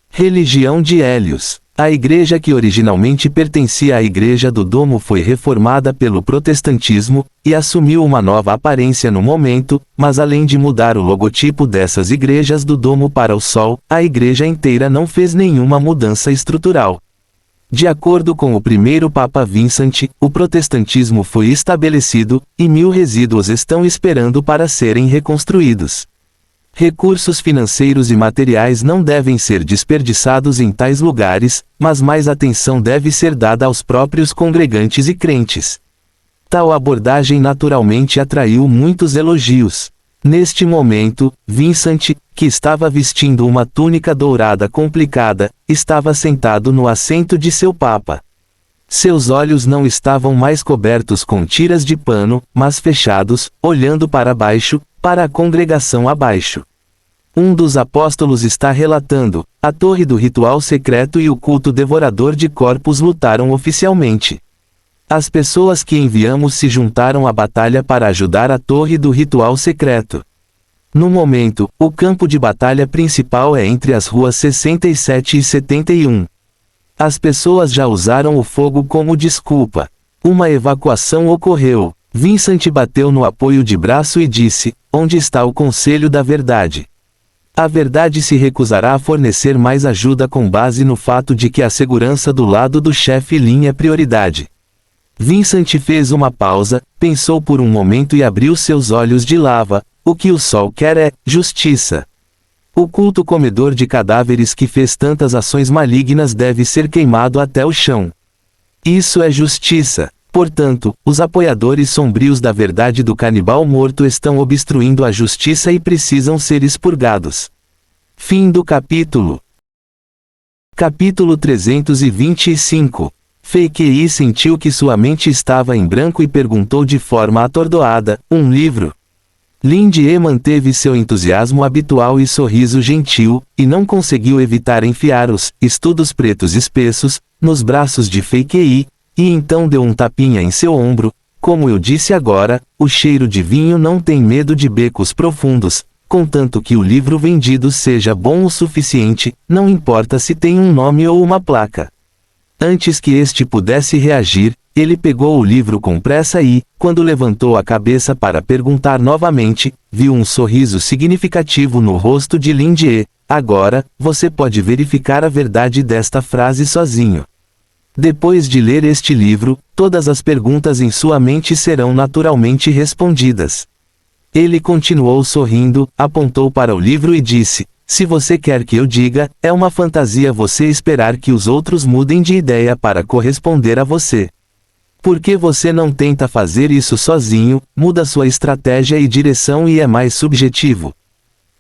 Religião de Hélios. A igreja que originalmente pertencia à Igreja do Domo foi reformada pelo protestantismo, e assumiu uma nova aparência no momento, mas além de mudar o logotipo dessas igrejas do Domo para o Sol, a igreja inteira não fez nenhuma mudança estrutural. De acordo com o primeiro Papa Vincent, o protestantismo foi estabelecido, e 1000 resíduos estão esperando para serem reconstruídos. Recursos financeiros e materiais não devem ser desperdiçados em tais lugares, mas mais atenção deve ser dada aos próprios congregantes e crentes. Tal abordagem naturalmente atraiu muitos elogios. Neste momento, Vincent, que estava vestindo uma túnica dourada complicada, estava sentado no assento de seu papa. Seus olhos não estavam mais cobertos com tiras de pano, mas fechados, olhando para baixo, para a congregação abaixo. Um dos apóstolos está relatando: a torre do ritual secreto e o culto devorador de corpos lutaram oficialmente. As pessoas que enviamos se juntaram à batalha para ajudar a torre do ritual secreto. No momento, o campo de batalha principal é entre as ruas 67 e 71. As pessoas já usaram o fogo como desculpa. Uma evacuação ocorreu. Vincent bateu no apoio de braço e disse: onde está o Conselho da Verdade? A verdade se recusará a fornecer mais ajuda com base no fato de que a segurança do lado do chefe Lin é prioridade. Vincent fez uma pausa, pensou por um momento e abriu seus olhos de lava. O que o sol quer é justiça. O culto comedor de cadáveres que fez tantas ações malignas deve ser queimado até o chão. Isso é justiça. Portanto, os apoiadores sombrios da verdade do canibal morto estão obstruindo a justiça e precisam ser expurgados. Fim do capítulo. Capítulo 325. Fei Qi sentiu que sua mente estava em branco e perguntou de forma atordoada: um livro? Lin Jie manteve seu entusiasmo habitual e sorriso gentil, e não conseguiu evitar enfiar os estudos pretos espessos nos braços de Fei Qi, e então deu um tapinha em seu ombro. Como eu disse agora, o cheiro de vinho não tem medo de becos profundos, contanto que o livro vendido seja bom o suficiente, não importa se tem um nome ou uma placa. Antes que este pudesse reagir, ele pegou o livro com pressa e, quando levantou a cabeça para perguntar novamente, viu um sorriso significativo no rosto de Lin Jie. Agora, você pode verificar a verdade desta frase sozinho. Depois de ler este livro, todas as perguntas em sua mente serão naturalmente respondidas. Ele continuou sorrindo, apontou para o livro e disse: se você quer que eu diga, é uma fantasia você esperar que os outros mudem de ideia para corresponder a você. Por que você não tenta fazer isso sozinho, muda sua estratégia e direção e é mais subjetivo?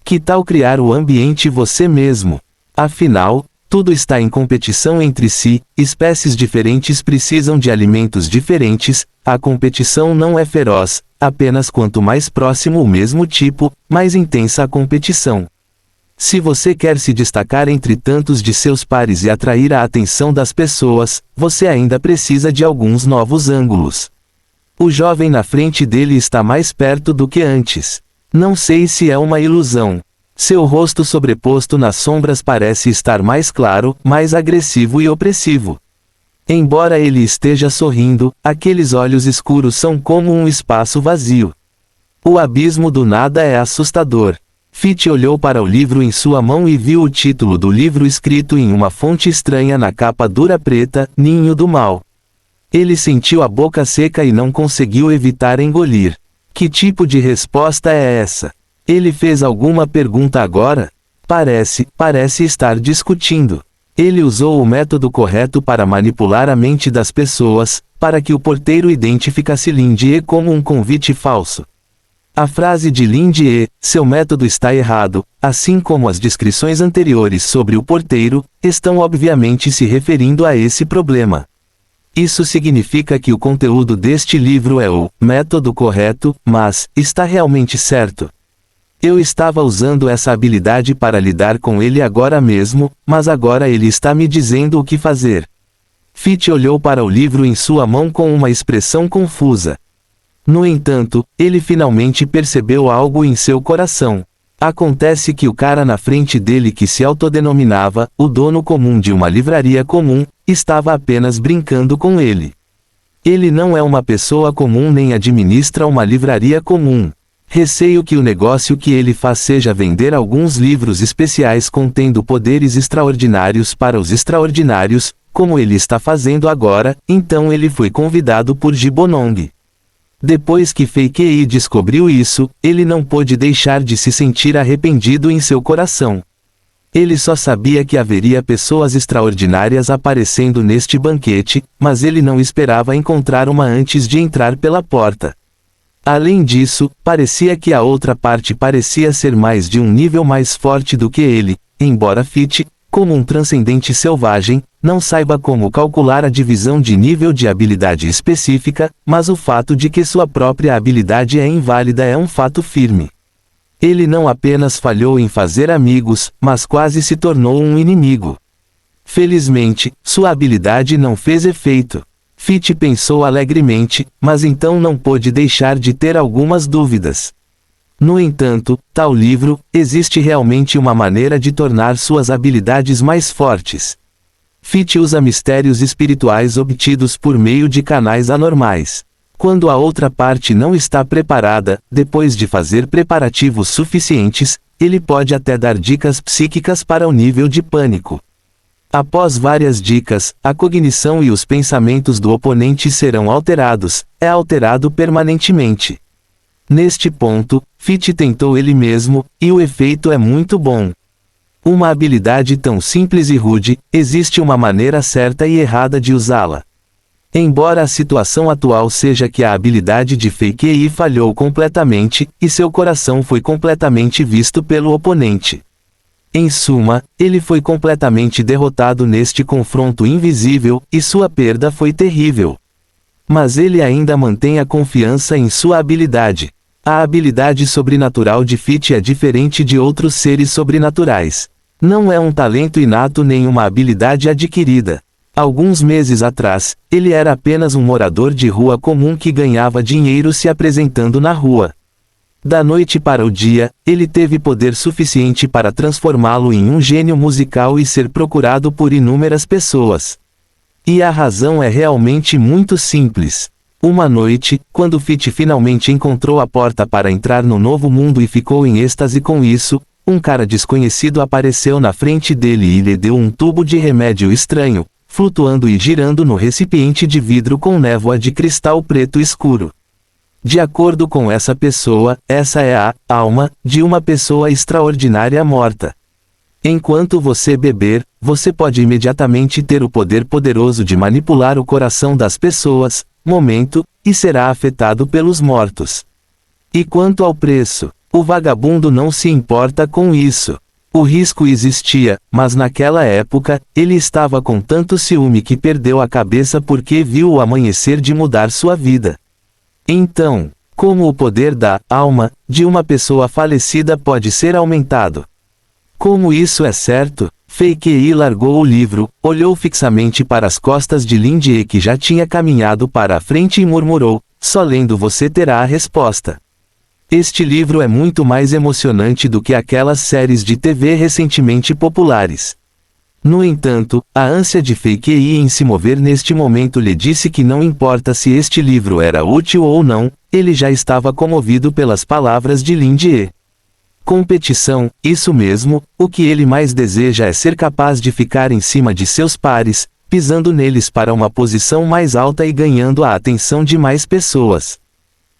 Que tal criar o ambiente você mesmo? Afinal, tudo está em competição entre si, espécies diferentes precisam de alimentos diferentes, a competição não é feroz, apenas quanto mais próximo o mesmo tipo, mais intensa a competição. Se você quer se destacar entre tantos de seus pares e atrair a atenção das pessoas, você ainda precisa de alguns novos ângulos. O jovem na frente dele está mais perto do que antes. Não sei se é uma ilusão. Seu rosto sobreposto nas sombras parece estar mais claro, mais agressivo e opressivo. Embora ele esteja sorrindo, aqueles olhos escuros são como um espaço vazio. O abismo do nada é assustador. Fitch olhou para o livro em sua mão e viu o título do livro escrito em uma fonte estranha na capa dura preta: Ninho do Mal. Ele sentiu a boca seca e não conseguiu evitar engolir. Que tipo de resposta é essa? Ele fez alguma pergunta agora? Parece estar discutindo. Ele usou o método correto para manipular a mente das pessoas, para que o porteiro identificasse Lin Jie como um convite falso. A frase de Lin Jie, seu método está errado, assim como as descrições anteriores sobre o porteiro, estão obviamente se referindo a esse problema. Isso significa que o conteúdo deste livro é o método correto, mas está realmente certo? Eu estava usando essa habilidade para lidar com ele agora mesmo, mas agora ele está me dizendo o que fazer. Fitch olhou para o livro em sua mão com uma expressão confusa. No entanto, ele finalmente percebeu algo em seu coração. Acontece que o cara na frente dele que se autodenominava o dono comum de uma livraria comum, estava apenas brincando com ele. Ele não é uma pessoa comum nem administra uma livraria comum. Receio que o negócio que ele faz seja vender alguns livros especiais contendo poderes extraordinários para os extraordinários, como ele está fazendo agora, então ele foi convidado por Gibonong. Depois que Fei Qi descobriu isso, ele não pôde deixar de se sentir arrependido em seu coração. Ele só sabia que haveria pessoas extraordinárias aparecendo neste banquete, mas ele não esperava encontrar uma antes de entrar pela porta. Além disso, parecia que a outra parte parecia ser mais de um nível mais forte do que ele, embora Fitch, como um transcendente selvagem, não saiba como calcular a divisão de nível de habilidade específica, mas o fato de que sua própria habilidade é inválida é um fato firme. Ele não apenas falhou em fazer amigos, mas quase se tornou um inimigo. Felizmente, sua habilidade não fez efeito. Fitch pensou alegremente, mas então não pôde deixar de ter algumas dúvidas. No entanto, tal livro, existe realmente uma maneira de tornar suas habilidades mais fortes. Fitch usa mistérios espirituais obtidos por meio de canais anormais. Quando a outra parte não está preparada, depois de fazer preparativos suficientes, ele pode até dar dicas psíquicas para o nível de pânico. Após várias dicas, a cognição e os pensamentos do oponente serão alterados, é alterado permanentemente. Neste ponto, Fitch tentou ele mesmo, e o efeito é muito bom. Uma habilidade tão simples e rude, existe uma maneira certa e errada de usá-la. Embora a situação atual seja que a habilidade de Fake AI falhou completamente, e seu coração foi completamente visto pelo oponente. Em suma, ele foi completamente derrotado neste confronto invisível, e sua perda foi terrível. Mas ele ainda mantém a confiança em sua habilidade. A habilidade sobrenatural de Fitch é diferente de outros seres sobrenaturais. Não é um talento inato nem uma habilidade adquirida. Alguns meses atrás, ele era apenas um morador de rua comum que ganhava dinheiro se apresentando na rua. Da noite para o dia, ele teve poder suficiente para transformá-lo em um gênio musical e ser procurado por inúmeras pessoas. E a razão é realmente muito simples. Uma noite, quando Fitch finalmente encontrou a porta para entrar no novo mundo e ficou em êxtase com isso, um cara desconhecido apareceu na frente dele e lhe deu um tubo de remédio estranho, flutuando e girando no recipiente de vidro com névoa de cristal preto escuro. De acordo com essa pessoa, essa é a alma de uma pessoa extraordinária morta. Enquanto você beber, você pode imediatamente ter o poder poderoso de manipular o coração das pessoas, momento, e será afetado pelos mortos. E quanto ao preço, o vagabundo não se importa com isso. O risco existia, mas naquela época, ele estava com tanto ciúme que perdeu a cabeça porque viu o amanhecer de mudar sua vida. Então, como o poder da alma de uma pessoa falecida pode ser aumentado? Como isso é certo? Fake AI largou o livro, olhou fixamente para as costas de Lindy que já tinha caminhado para a frente e murmurou: só lendo você terá a resposta. Este livro é muito mais emocionante do que aquelas séries de TV recentemente populares. No entanto, a ânsia de Fake AI em se mover neste momento lhe disse que não importa se este livro era útil ou não, ele já estava comovido pelas palavras de Lindy. Competição, isso mesmo, o que ele mais deseja é ser capaz de ficar em cima de seus pares, pisando neles para uma posição mais alta e ganhando a atenção de mais pessoas.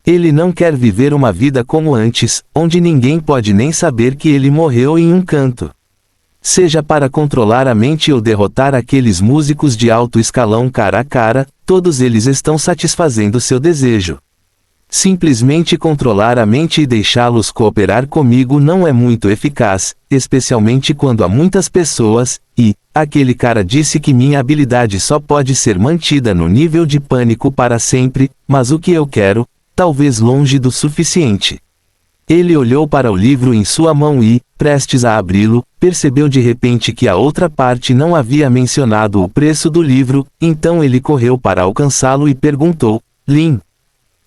Ele não quer viver uma vida como antes, onde ninguém pode nem saber que ele morreu em um canto. Seja para controlar a mente ou derrotar aqueles músicos de alto escalão cara a cara, todos eles estão satisfazendo seu desejo. Simplesmente controlar a mente e deixá-los cooperar comigo não é muito eficaz, especialmente quando há muitas pessoas, e aquele cara disse que minha habilidade só pode ser mantida no nível de pânico para sempre, mas o que eu quero? Talvez longe do suficiente. Ele olhou para o livro em sua mão e, prestes a abri-lo, percebeu de repente que a outra parte não havia mencionado o preço do livro, então ele correu para alcançá-lo e perguntou: Lin?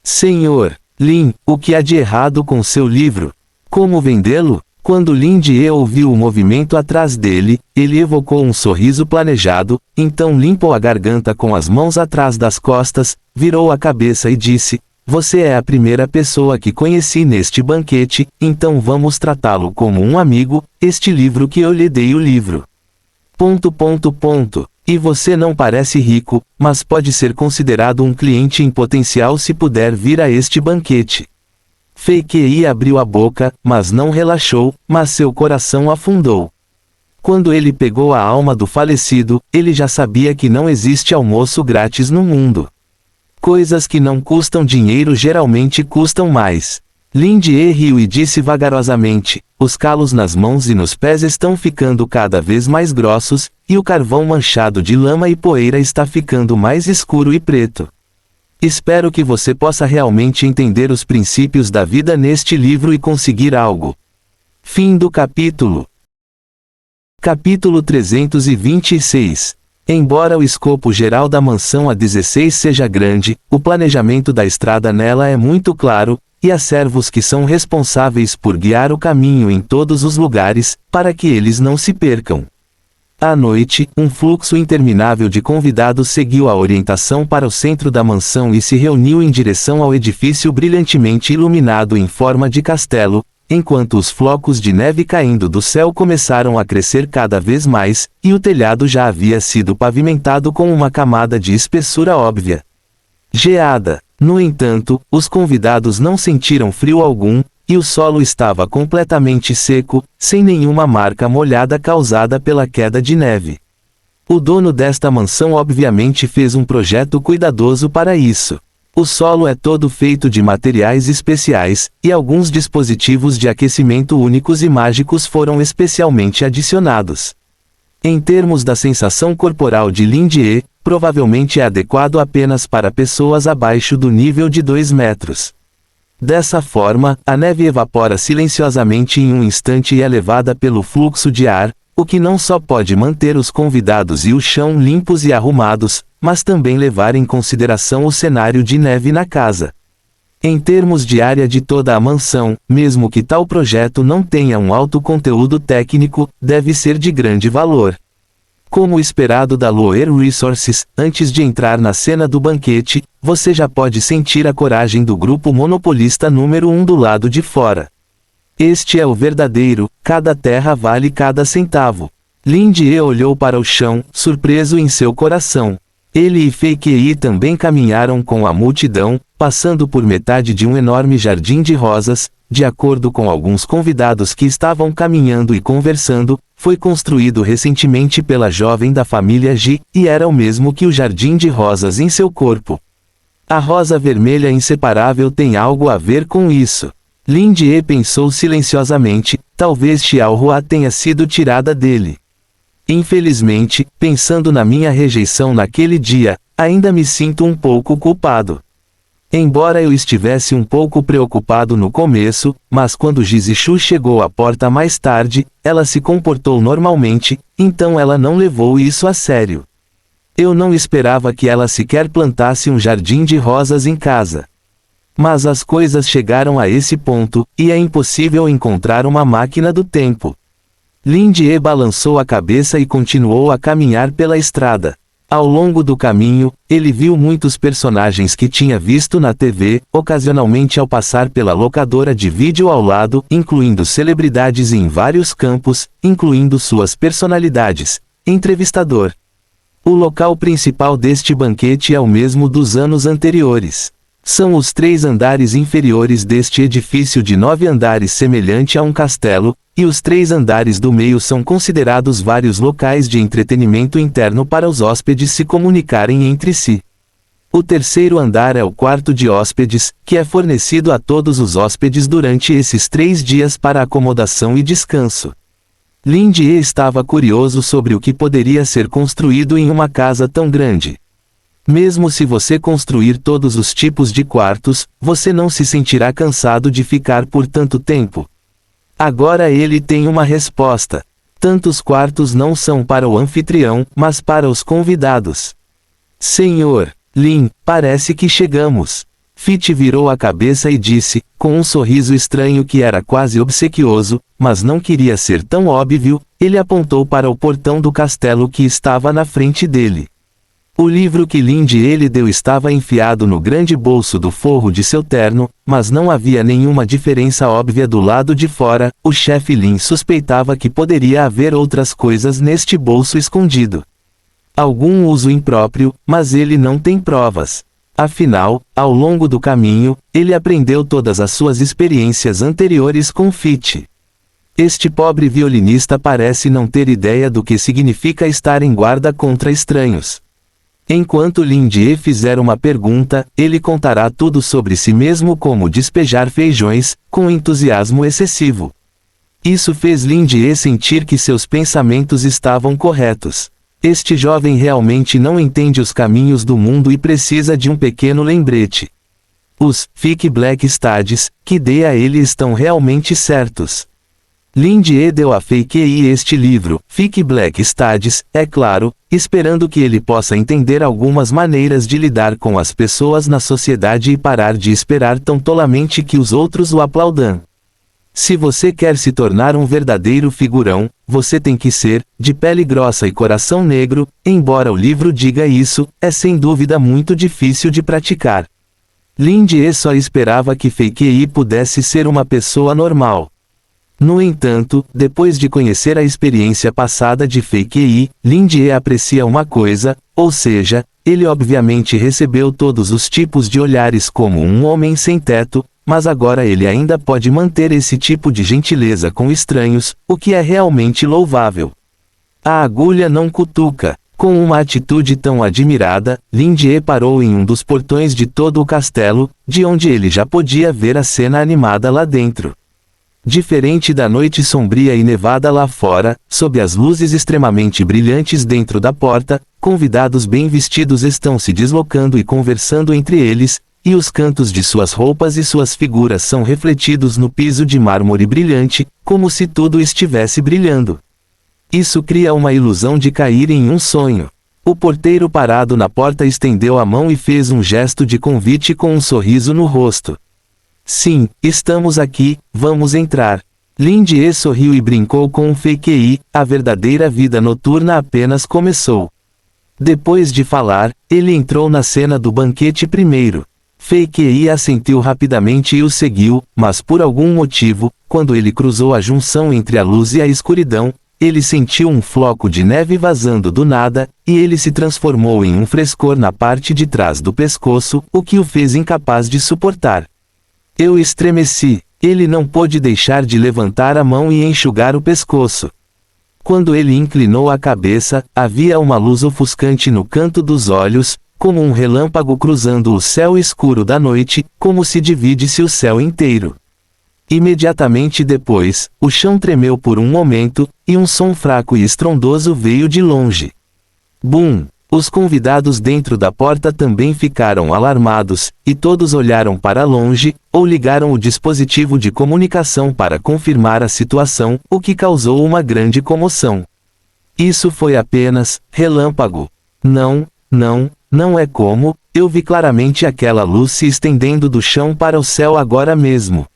Senhor, Lin, o que há de errado com seu livro? Como vendê-lo? Quando Lindy ouviu o movimento atrás dele, ele evocou um sorriso planejado, então limpou a garganta com as mãos atrás das costas, virou a cabeça e disse: você é a primeira pessoa que conheci neste banquete, então vamos tratá-lo como um amigo, este livro que eu lhe dei o livro. ... E você não parece rico, mas pode ser considerado um cliente em potencial se puder vir a este banquete. Fake AI abriu a boca, mas não relaxou, mas seu coração afundou. Quando ele pegou a alma do falecido, ele já sabia que não existe almoço grátis no mundo. Coisas que não custam dinheiro geralmente custam mais. Lindy riu e disse vagarosamente: os calos nas mãos e nos pés estão ficando cada vez mais grossos, e o carvão manchado de lama e poeira está ficando mais escuro e preto. Espero que você possa realmente entender os princípios da vida neste livro e conseguir algo. Fim do capítulo. Capítulo 326. Embora o escopo geral da mansão A16 seja grande, o planejamento da estrada nela é muito claro, e há servos que são responsáveis por guiar o caminho em todos os lugares, para que eles não se percam. À noite, um fluxo interminável de convidados seguiu a orientação para o centro da mansão e se reuniu em direção ao edifício brilhantemente iluminado em forma de castelo, enquanto os flocos de neve caindo do céu começaram a crescer cada vez mais, e o telhado já havia sido pavimentado com uma camada de espessura óbvia. Geada. No entanto, os convidados não sentiram frio algum, e o solo estava completamente seco, sem nenhuma marca molhada causada pela queda de neve. O dono desta mansão obviamente fez um projeto cuidadoso para isso. O solo é todo feito de materiais especiais, e alguns dispositivos de aquecimento únicos e mágicos foram especialmente adicionados. Em termos da sensação corporal de Lindier, provavelmente é adequado apenas para pessoas abaixo do nível de 2 metros. Dessa forma, a neve evapora silenciosamente em um instante e é levada pelo fluxo de ar, o que não só pode manter os convidados e o chão limpos e arrumados, mas também levar em consideração o cenário de neve na casa. Em termos de área de toda a mansão, mesmo que tal projeto não tenha um alto conteúdo técnico, deve ser de grande valor. Como esperado da Loer Resources, antes de entrar na cena do banquete, você já pode sentir a coragem do grupo monopolista número 1 do lado de fora. Este é o verdadeiro, cada terra vale cada centavo. Lindier olhou para o chão, surpreso em seu coração. Ele e Fei também caminharam com a multidão, passando por metade de um enorme jardim de rosas. De acordo com alguns convidados que estavam caminhando e conversando, foi construído recentemente pela jovem da família Ji, e era o mesmo que o jardim de rosas em seu corpo. A rosa vermelha inseparável tem algo a ver com isso. Lindier pensou silenciosamente, talvez Xiaohua tenha sido tirada dele. Infelizmente, pensando na minha rejeição naquele dia, ainda me sinto um pouco culpado. Embora eu estivesse um pouco preocupado no começo, mas quando Jizishu chegou à porta mais tarde, ela se comportou normalmente, então ela não levou isso a sério. Eu não esperava que ela sequer plantasse um jardim de rosas em casa. Mas as coisas chegaram a esse ponto, e é impossível encontrar uma máquina do tempo. Lindier balançou a cabeça e continuou a caminhar pela estrada. Ao longo do caminho, ele viu muitos personagens que tinha visto na TV, ocasionalmente ao passar pela locadora de vídeo ao lado, incluindo celebridades em vários campos, incluindo suas personalidades. Entrevistador. O local principal deste banquete é o mesmo dos anos anteriores. São os 3 andares inferiores deste edifício de 9 andares semelhante a um castelo, e os 3 andares do meio são considerados vários locais de entretenimento interno para os hóspedes se comunicarem entre si. O 3º andar é o quarto de hóspedes, que é fornecido a todos os hóspedes durante esses 3 dias para acomodação e descanso. Lindier estava curioso sobre o que poderia ser construído em uma casa tão grande. Mesmo se você construir todos os tipos de quartos, você não se sentirá cansado de ficar por tanto tempo. Agora ele tem uma resposta. Tantos quartos não são para o anfitrião, mas para os convidados. Senhor Lin, parece que chegamos. Fit virou a cabeça e disse, com um sorriso estranho que era quase obsequioso, mas não queria ser tão óbvio, ele apontou para o portão do castelo que estava na frente dele. O livro que Lindier lhe deu estava enfiado no grande bolso do forro de seu terno, mas não havia nenhuma diferença óbvia do lado de fora. O chefe Lin suspeitava que poderia haver outras coisas neste bolso escondido. Algum uso impróprio, mas ele não tem provas. Afinal, ao longo do caminho, ele aprendeu todas as suas experiências anteriores com Fit. Este pobre violinista parece não ter ideia do que significa estar em guarda contra estranhos. Enquanto Lindier fizer uma pergunta, ele contará tudo sobre si mesmo, como despejar feijões, com entusiasmo excessivo. Isso fez Lindier sentir que seus pensamentos estavam corretos. Este jovem realmente não entende os caminhos do mundo e precisa de um pequeno lembrete. Os Thick Black Studies que dei a ele estão realmente certos. Lin-Die deu a Fei Qi este livro, Fique Black Studies, é claro, esperando que ele possa entender algumas maneiras de lidar com as pessoas na sociedade e parar de esperar tão tolamente que os outros o aplaudam. Se você quer se tornar um verdadeiro figurão, você tem que ser, de pele grossa e coração negro, embora o livro diga isso, é sem dúvida muito difícil de praticar. Lin-Die só esperava que Fei Qi pudesse ser uma pessoa normal. No entanto, depois de conhecer a experiência passada de Fei Qi, Lin-Die aprecia uma coisa, ou seja, ele obviamente recebeu todos os tipos de olhares como um homem sem teto, mas agora ele ainda pode manter esse tipo de gentileza com estranhos, o que é realmente louvável. A agulha não cutuca. Com uma atitude tão admirada, Lin-Die parou em um dos portões de todo o castelo, de onde ele já podia ver a cena animada lá dentro. Diferente da noite sombria e nevada lá fora, sob as luzes extremamente brilhantes dentro da porta, convidados bem vestidos estão se deslocando e conversando entre eles, e os cantos de suas roupas e suas figuras são refletidos no piso de mármore brilhante, como se tudo estivesse brilhando. Isso cria uma ilusão de cair em um sonho. O porteiro parado na porta estendeu a mão e fez um gesto de convite com um sorriso no rosto. Sim, estamos aqui, vamos entrar. Lin-Die sorriu e brincou com Fei Qi, a verdadeira vida noturna apenas começou. Depois de falar, ele entrou na cena do banquete primeiro. Fei Qi assentiu rapidamente e o seguiu, mas por algum motivo, quando ele cruzou a junção entre a luz e a escuridão, ele sentiu um floco de neve vazando do nada, e ele se transformou em um frescor na parte de trás do pescoço, o que o fez incapaz de suportar. Eu estremeci. Ele não pôde deixar de levantar a mão e enxugar o pescoço. Quando ele inclinou a cabeça, havia uma luz ofuscante no canto dos olhos, como um relâmpago cruzando o céu escuro da noite, como se dividisse o céu inteiro. Imediatamente depois, o chão tremeu por um momento, e um som fraco e estrondoso veio de longe. Bum! Os convidados dentro da porta também ficaram alarmados, e todos olharam para longe, ou ligaram o dispositivo de comunicação para confirmar a situação, o que causou uma grande comoção. Isso foi apenas relâmpago. Não é como, eu vi claramente aquela luz se estendendo do chão para o céu agora mesmo.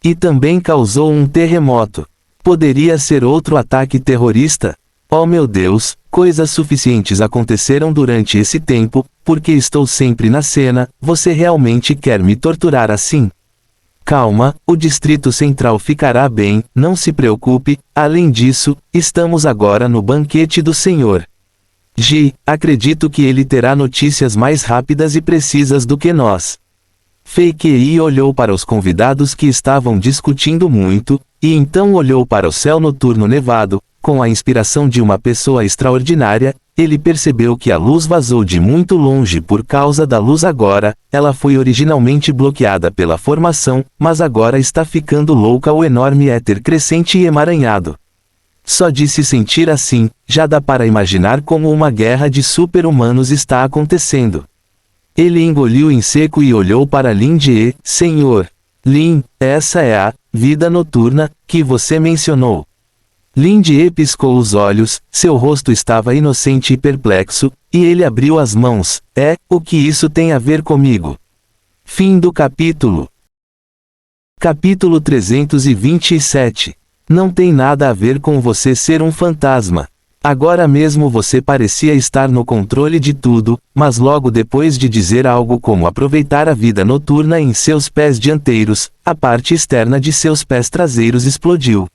E também causou um terremoto. Poderia ser outro ataque terrorista? Oh meu Deus, coisas suficientes aconteceram durante esse tempo, porque estou sempre na cena, você realmente quer me torturar assim? Calma, o Distrito Central ficará bem, não se preocupe, além disso, estamos agora no banquete do Senhor. Acredito que ele terá notícias mais rápidas e precisas do que nós. Fei Qi olhou para os convidados que estavam discutindo muito, e então olhou para o céu noturno nevado. Com a inspiração de uma pessoa extraordinária, ele percebeu que a luz vazou de muito longe por causa da luz agora, ela foi originalmente bloqueada pela formação, mas agora está ficando louca o enorme éter crescente e emaranhado. Só de se sentir assim, já dá para imaginar como uma guerra de super-humanos está acontecendo. Ele engoliu em seco e olhou para Lin-Die, Senhor. Lin, essa é a vida noturna que você mencionou. Lin-Die piscou os olhos, seu rosto estava inocente e perplexo, e ele abriu as mãos. O que isso tem a ver comigo? Fim do capítulo. Capítulo 327. Não tem nada a ver com você ser um fantasma. Agora mesmo você parecia estar no controle de tudo, mas logo depois de dizer algo como aproveitar a vida noturna em seus pés dianteiros, a parte externa de seus pés traseiros explodiu.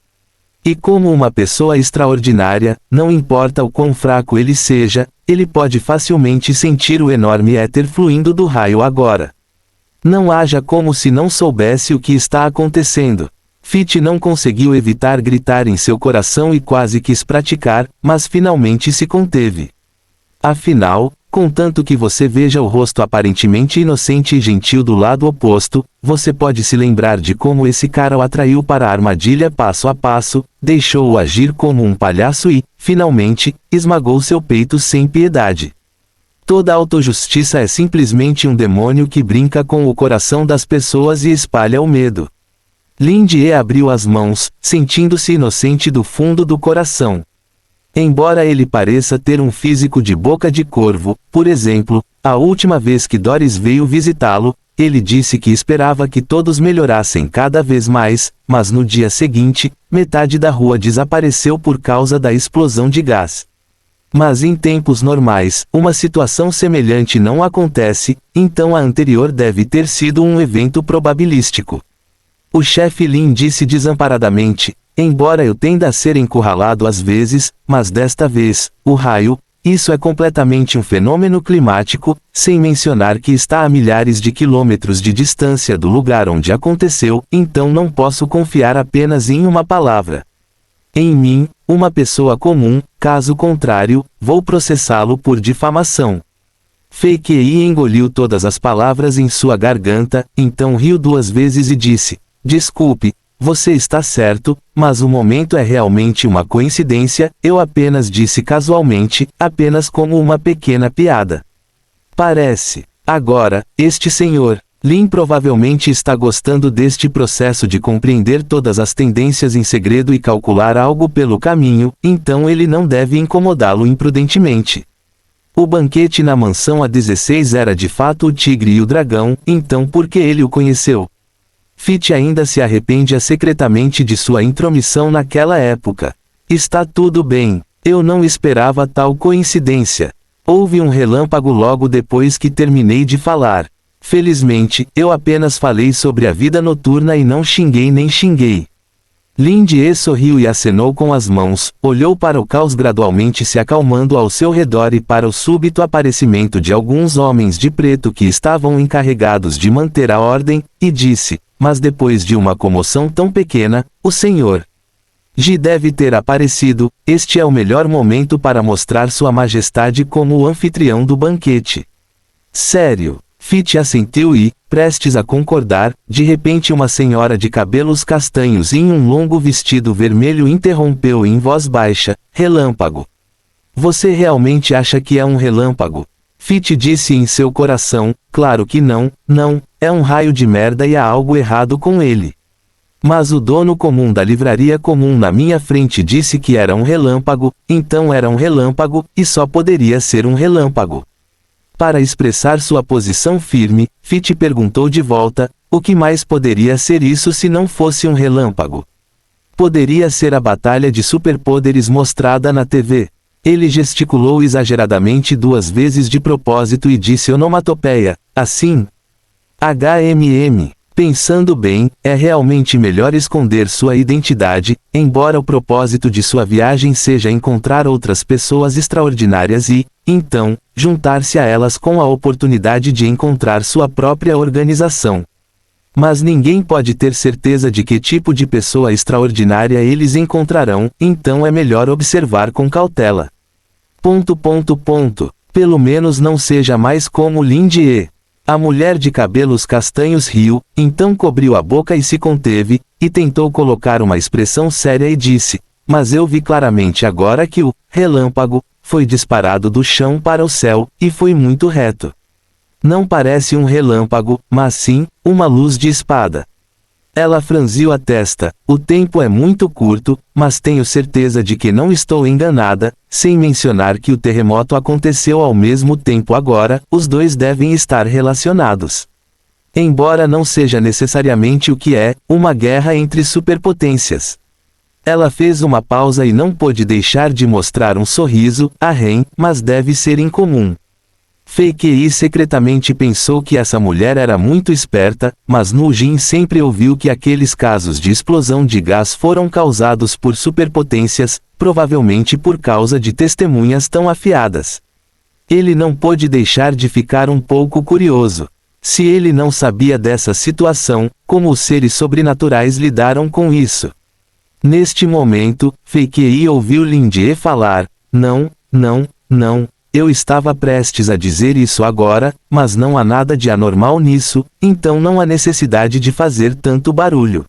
E como uma pessoa extraordinária, não importa o quão fraco ele seja, ele pode facilmente sentir o enorme éter fluindo do raio agora. Não haja como se não soubesse o que está acontecendo. Fit não conseguiu evitar gritar em seu coração e quase quis praticar, mas finalmente se conteve. Afinal, contanto que você veja o rosto aparentemente inocente e gentil do lado oposto, você pode se lembrar de como esse cara o atraiu para a armadilha passo a passo, deixou-o agir como um palhaço e, finalmente, esmagou seu peito sem piedade. Toda autojustiça é simplesmente um demônio que brinca com o coração das pessoas e espalha o medo. Lin-Die abriu as mãos, sentindo-se inocente do fundo do coração. Embora ele pareça ter um físico de boca de corvo, por exemplo, a última vez que Doris veio visitá-lo, ele disse que esperava que todos melhorassem cada vez mais, mas no dia seguinte, metade da rua desapareceu por causa da explosão de gás. Mas em tempos normais, uma situação semelhante não acontece, então a anterior deve ter sido um evento probabilístico. O chefe Lin disse desamparadamente, embora eu tenda a ser encurralado às vezes, mas desta vez, o raio, isso é completamente um fenômeno climático, sem mencionar que está a milhares de quilômetros de distância do lugar onde aconteceu, então não posso confiar apenas em uma palavra. Em mim, uma pessoa comum, caso contrário, vou processá-lo por difamação. Fei Qi engoliu todas as palavras em sua garganta, então riu 2 vezes e disse, desculpe, você está certo, mas o momento é realmente uma coincidência, eu apenas disse casualmente, apenas como uma pequena piada. Parece. Agora, este senhor, Lin provavelmente está gostando deste processo de compreender todas as tendências em segredo e calcular algo pelo caminho, então ele não deve incomodá-lo imprudentemente. O banquete na mansão A16 era de fato o tigre e o dragão, então por que ele o conheceu? Fit ainda se arrepende secretamente de sua intromissão naquela época. Está tudo bem, eu não esperava tal coincidência. Houve um relâmpago logo depois que terminei de falar. Felizmente, eu apenas falei sobre a vida noturna e não xinguei nem xinguei. Lin-Die sorriu e acenou com as mãos, olhou para o caos gradualmente se acalmando ao seu redor e para o súbito aparecimento de alguns homens de preto que estavam encarregados de manter a ordem, e disse, mas depois de uma comoção tão pequena, o Sr. Ji deve ter aparecido, este é o melhor momento para mostrar sua majestade como o anfitrião do banquete. Sério. Fit assentiu e, prestes a concordar, de repente uma senhora de cabelos castanhos em um longo vestido vermelho interrompeu em voz baixa, relâmpago. Você realmente acha que é um relâmpago? Fit disse em seu coração, claro que não, é um raio de merda e há algo errado com ele. Mas o dono comum da livraria comum na minha frente disse que era um relâmpago, então era um relâmpago, e só poderia ser um relâmpago. Para expressar sua posição firme, Fit perguntou de volta, o que mais poderia ser isso se não fosse um relâmpago? Poderia ser a batalha de superpoderes mostrada na TV. Ele gesticulou exageradamente 2 vezes de propósito e disse onomatopeia, assim. Pensando bem, é realmente melhor esconder sua identidade, embora o propósito de sua viagem seja encontrar outras pessoas extraordinárias e, então, juntar-se a elas com a oportunidade de encontrar sua própria organização. Mas ninguém pode ter certeza de que tipo de pessoa extraordinária eles encontrarão, então é melhor observar com cautela. Pelo menos não seja mais como Lin-Die. A mulher de cabelos castanhos riu, então cobriu a boca e se conteve, e tentou colocar uma expressão séria e disse, mas eu vi claramente agora que o relâmpago foi disparado do chão para o céu, e foi muito reto. Não parece um relâmpago, mas sim, uma luz de espada. Ela franziu a testa, o tempo é muito curto, mas tenho certeza de que não estou enganada, sem mencionar que o terremoto aconteceu ao mesmo tempo agora, os dois devem estar relacionados. Embora não seja necessariamente o que é, uma guerra entre superpotências. Ela fez uma pausa e não pôde deixar de mostrar um sorriso, mas deve ser incomum. Fei Qi secretamente pensou que essa mulher era muito esperta, mas Nu Jin sempre ouviu que aqueles casos de explosão de gás foram causados por superpotências, provavelmente por causa de testemunhas tão afiadas. Ele não pôde deixar de ficar um pouco curioso. Se ele não sabia dessa situação, como os seres sobrenaturais lidaram com isso? Neste momento, Fei Qi ouviu Lin-Die falar, não, eu estava prestes a dizer isso agora, mas não há nada de anormal nisso, então não há necessidade de fazer tanto barulho.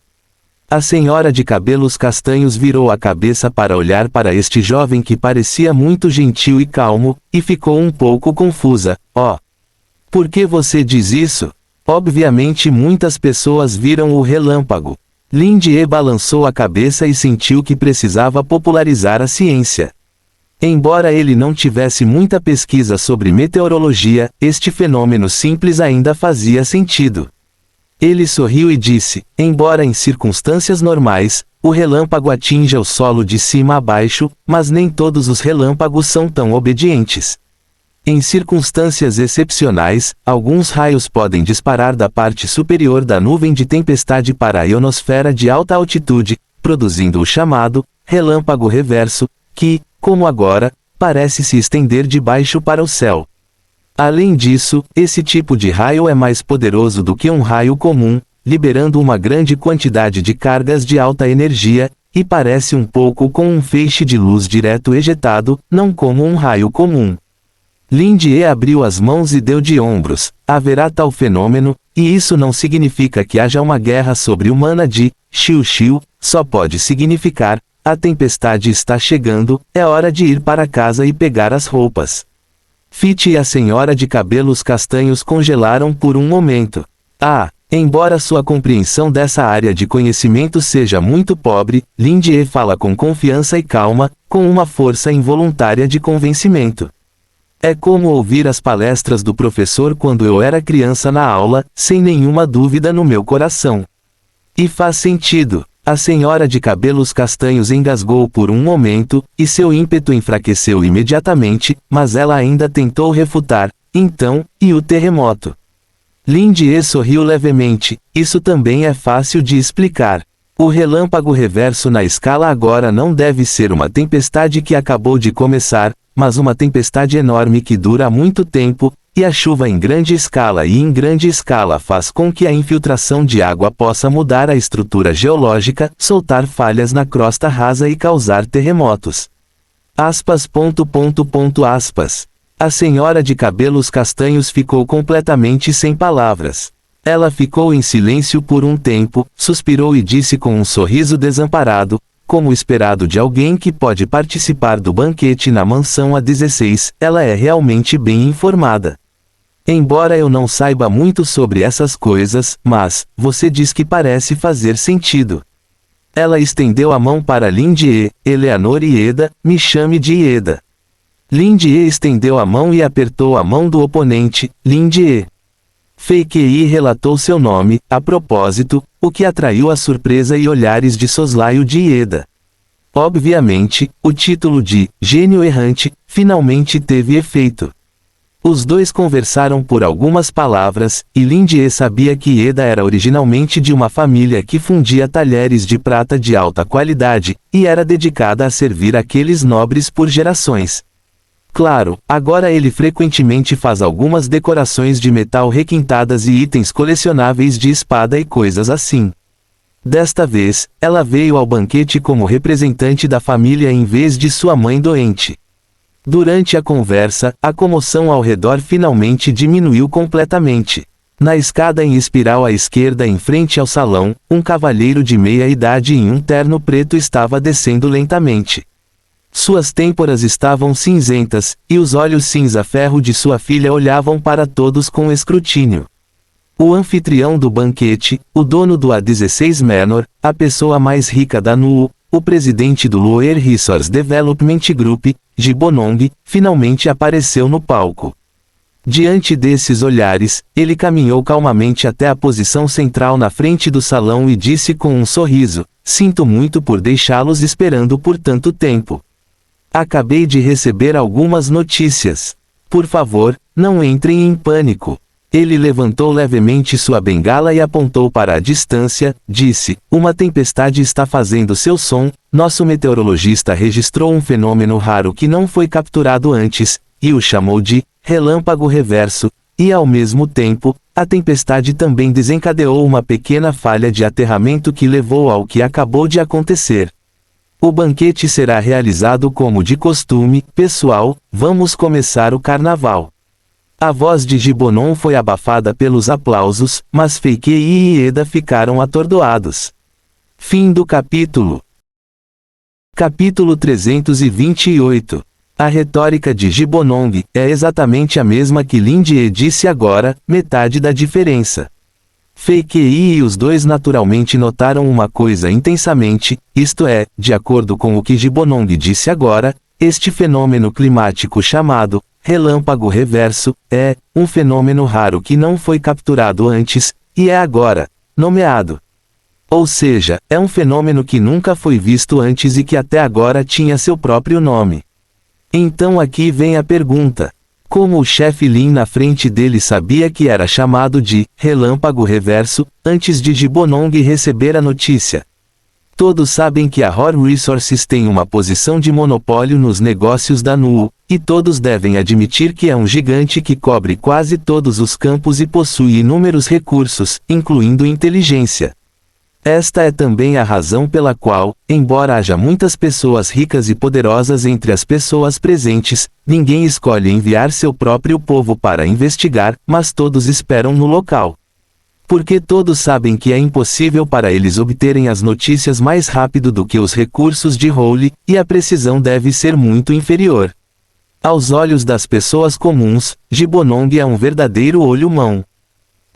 A senhora de cabelos castanhos virou a cabeça para olhar para este jovem que parecia muito gentil e calmo, e ficou um pouco confusa. Por que você diz isso? Obviamente muitas pessoas viram o relâmpago. Lin Die balançou a cabeça e sentiu que precisava popularizar a ciência. Embora ele não tivesse muita pesquisa sobre meteorologia, este fenômeno simples ainda fazia sentido. Ele sorriu e disse: embora em circunstâncias normais, o relâmpago atinja o solo de cima a baixo, mas nem todos os relâmpagos são tão obedientes. Em circunstâncias excepcionais, alguns raios podem disparar da parte superior da nuvem de tempestade para a ionosfera de alta altitude, produzindo o chamado relâmpago reverso, que, como agora, parece se estender de baixo para o céu. Além disso, esse tipo de raio é mais poderoso do que um raio comum, liberando uma grande quantidade de cargas de alta energia, e parece um pouco com um feixe de luz direto ejetado, não como um raio comum. Lin Die abriu as mãos e deu de ombros. Haverá tal fenômeno, e isso não significa que haja uma guerra sobre-humana de Xiu-Xiu, só pode significar: a tempestade está chegando, é hora de ir para casa e pegar as roupas. Fit e a senhora de cabelos castanhos congelaram por um momento. Embora sua compreensão dessa área de conhecimento seja muito pobre, Lin Die fala com confiança e calma, com uma força involuntária de convencimento. É como ouvir as palestras do professor quando eu era criança na aula, sem nenhuma dúvida no meu coração. E faz sentido. A senhora de cabelos castanhos engasgou por um momento, e seu ímpeto enfraqueceu imediatamente, mas ela ainda tentou refutar. Então, e o terremoto? Lin Die sorriu levemente. Isso também é fácil de explicar. O relâmpago reverso na escala agora não deve ser uma tempestade que acabou de começar, mas uma tempestade enorme que dura muito tempo, e a chuva em grande escala faz com que a infiltração de água possa mudar a estrutura geológica, soltar falhas na crosta rasa e causar terremotos. A senhora de cabelos castanhos ficou completamente sem palavras. Ela ficou em silêncio por um tempo, suspirou e disse com um sorriso desamparado, como esperado de alguém que pode participar do banquete na mansão A16, ela é realmente bem informada. Embora eu não saiba muito sobre essas coisas, mas, você diz que parece fazer sentido. Ela estendeu a mão para Lin Die. Eleanor Ieda, me chame de Ieda. Lin Die estendeu a mão e apertou a mão do oponente, Lin Die. Fei Qi relatou seu nome, a propósito, o que atraiu a surpresa e olhares de soslaio de Ieda. Obviamente, o título de Gênio Errante finalmente teve efeito. Os dois conversaram por algumas palavras, e Lin Die sabia que Ieda era originalmente de uma família que fundia talheres de prata de alta qualidade, e era dedicada a servir aqueles nobres por gerações. Claro, agora ele frequentemente faz algumas decorações de metal requintadas e itens colecionáveis de espada e coisas assim. Desta vez, ela veio ao banquete como representante da família em vez de sua mãe doente. Durante a conversa, a comoção ao redor finalmente diminuiu completamente. Na escada em espiral à esquerda em frente ao salão, um cavalheiro de meia-idade em um terno preto estava descendo lentamente. Suas têmporas estavam cinzentas, e os olhos cinza-ferro de sua filha olhavam para todos com escrutínio. O anfitrião do banquete, o dono do A16 Manor, a pessoa mais rica da NUU, o presidente do Lower Resource Development Group, Jibonong, finalmente apareceu no palco. Diante desses olhares, ele caminhou calmamente até a posição central na frente do salão e disse com um sorriso: "Sinto muito por deixá-los esperando por tanto tempo. Acabei de receber algumas notícias. Por favor, não entrem em pânico." Ele levantou levemente sua bengala e apontou para a distância, disse: "Uma tempestade está fazendo seu som, nosso meteorologista registrou um fenômeno raro que não foi capturado antes, e o chamou de relâmpago reverso, e ao mesmo tempo, a tempestade também desencadeou uma pequena falha de aterramento que levou ao que acabou de acontecer. O banquete será realizado como de costume, pessoal, vamos começar o carnaval." A voz de Gibonon foi abafada pelos aplausos, mas Fei Qi e Ieda ficaram atordoados. Fim do capítulo. Capítulo 328. A retórica de Jibonong é exatamente a mesma que Lin Die disse agora, metade da diferença. Fake e os dois naturalmente notaram uma coisa intensamente, isto é, de acordo com o que Gibbonong disse agora, este fenômeno climático chamado relâmpago reverso é um fenômeno raro que não foi capturado antes, e é agora nomeado. Ou seja, é um fenômeno que nunca foi visto antes e que até agora tinha seu próprio nome. Então aqui vem a pergunta. Como o chefe Lin na frente dele sabia que era chamado de relâmpago reverso, antes de Gibbonong receber a notícia? Todos sabem que a Hor Resources tem uma posição de monopólio nos negócios da NUO, e todos devem admitir que é um gigante que cobre quase todos os campos e possui inúmeros recursos, incluindo inteligência. Esta é também a razão pela qual, embora haja muitas pessoas ricas e poderosas entre as pessoas presentes, ninguém escolhe enviar seu próprio povo para investigar, mas todos esperam no local. Porque todos sabem que é impossível para eles obterem as notícias mais rápido do que os recursos de Howley, e a precisão deve ser muito inferior. Aos olhos das pessoas comuns, Gibbonong é um verdadeiro olho-mão.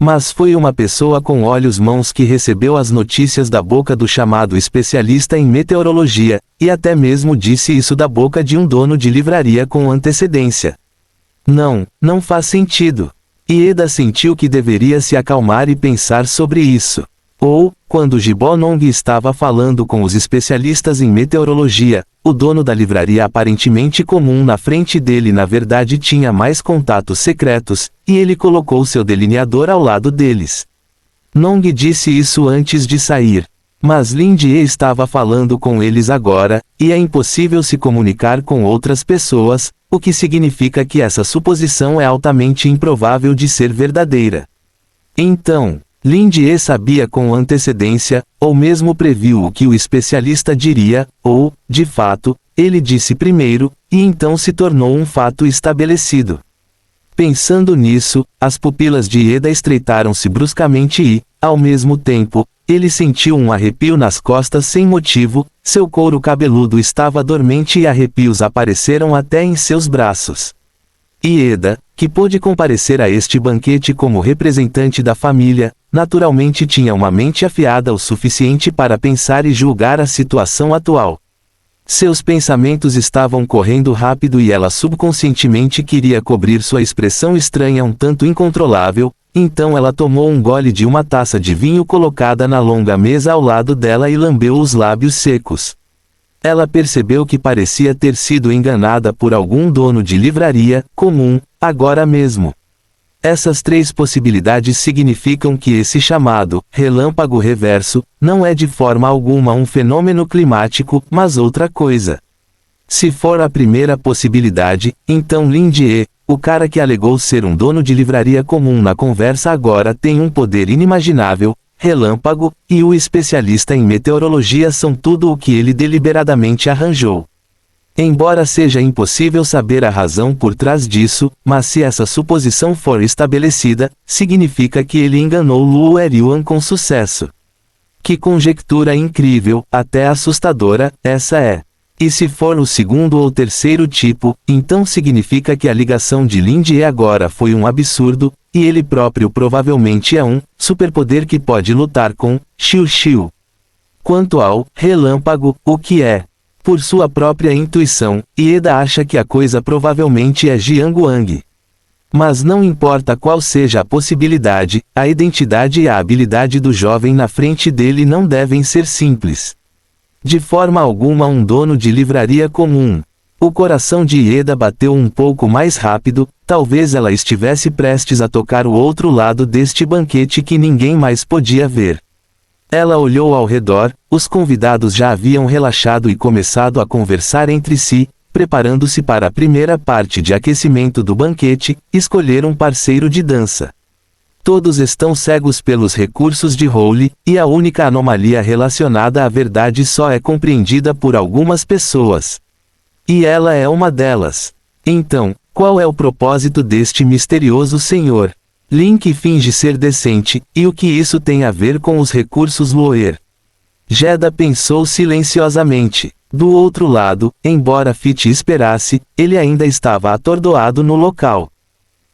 Mas foi uma pessoa com olhos-mãos que recebeu as notícias da boca do chamado especialista em meteorologia, e até mesmo disse isso da boca de um dono de livraria com antecedência. Não faz sentido. Ieda sentiu que deveria se acalmar e pensar sobre isso. Ou, quando Gibbonong estava falando com os especialistas em meteorologia, o dono da livraria aparentemente comum na frente dele na verdade tinha mais contatos secretos, e ele colocou seu delineador ao lado deles. Nong disse isso antes de sair. Mas Lin Jie estava falando com eles agora, e é impossível se comunicar com outras pessoas, o que significa que essa suposição é altamente improvável de ser verdadeira. Então, Lin Jie sabia com antecedência, ou mesmo previu o que o especialista diria, ou, de fato, ele disse primeiro, e então se tornou um fato estabelecido. Pensando nisso, as pupilas de Ieda estreitaram-se bruscamente e, ao mesmo tempo, ele sentiu um arrepio nas costas sem motivo, seu couro cabeludo estava dormente e arrepios apareceram até em seus braços. Ieda, que pôde comparecer a este banquete como representante da família, naturalmente tinha uma mente afiada o suficiente para pensar e julgar a situação atual. Seus pensamentos estavam correndo rápido e ela subconscientemente queria cobrir sua expressão estranha um tanto incontrolável, então ela tomou um gole de uma taça de vinho colocada na longa mesa ao lado dela e lambeu os lábios secos. Ela percebeu que parecia ter sido enganada por algum dono de livraria comum, agora mesmo. Essas três possibilidades significam que esse chamado relâmpago reverso não é de forma alguma um fenômeno climático, mas outra coisa. Se for a primeira possibilidade, então Lin Jie, o cara que alegou ser um dono de livraria comum na conversa agora tem um poder inimaginável, relâmpago, e o especialista em meteorologia são tudo o que ele deliberadamente arranjou. Embora seja impossível saber a razão por trás disso, mas se essa suposição for estabelecida, significa que ele enganou Luo Eryuan com sucesso. Que conjectura incrível, até assustadora, essa é. E se for o segundo ou terceiro tipo, então significa que a ligação de Lin Jie agora foi um absurdo, e ele próprio provavelmente é um superpoder que pode lutar com Xiu Xiu. Quanto ao relâmpago, o que é? Por sua própria intuição, Ieda acha que a coisa provavelmente é Jiang. Mas não importa qual seja a possibilidade, a identidade e a habilidade do jovem na frente dele não devem ser simples. De forma alguma um dono de livraria comum. O coração de Ieda bateu um pouco mais rápido, talvez ela estivesse prestes a tocar o outro lado deste banquete que ninguém mais podia ver. Ela olhou ao redor, os convidados já haviam relaxado e começado a conversar entre si, preparando-se para a primeira parte de aquecimento do banquete, escolher um parceiro de dança. Todos estão cegos pelos recursos de Howley, e a única anomalia relacionada à verdade só é compreendida por algumas pessoas. E ela é uma delas. Então, qual é o propósito deste misterioso senhor? Link finge ser decente, e o que isso tem a ver com os recursos Loer? Jeddah pensou silenciosamente. Do outro lado, embora Fit esperasse, ele ainda estava atordoado no local.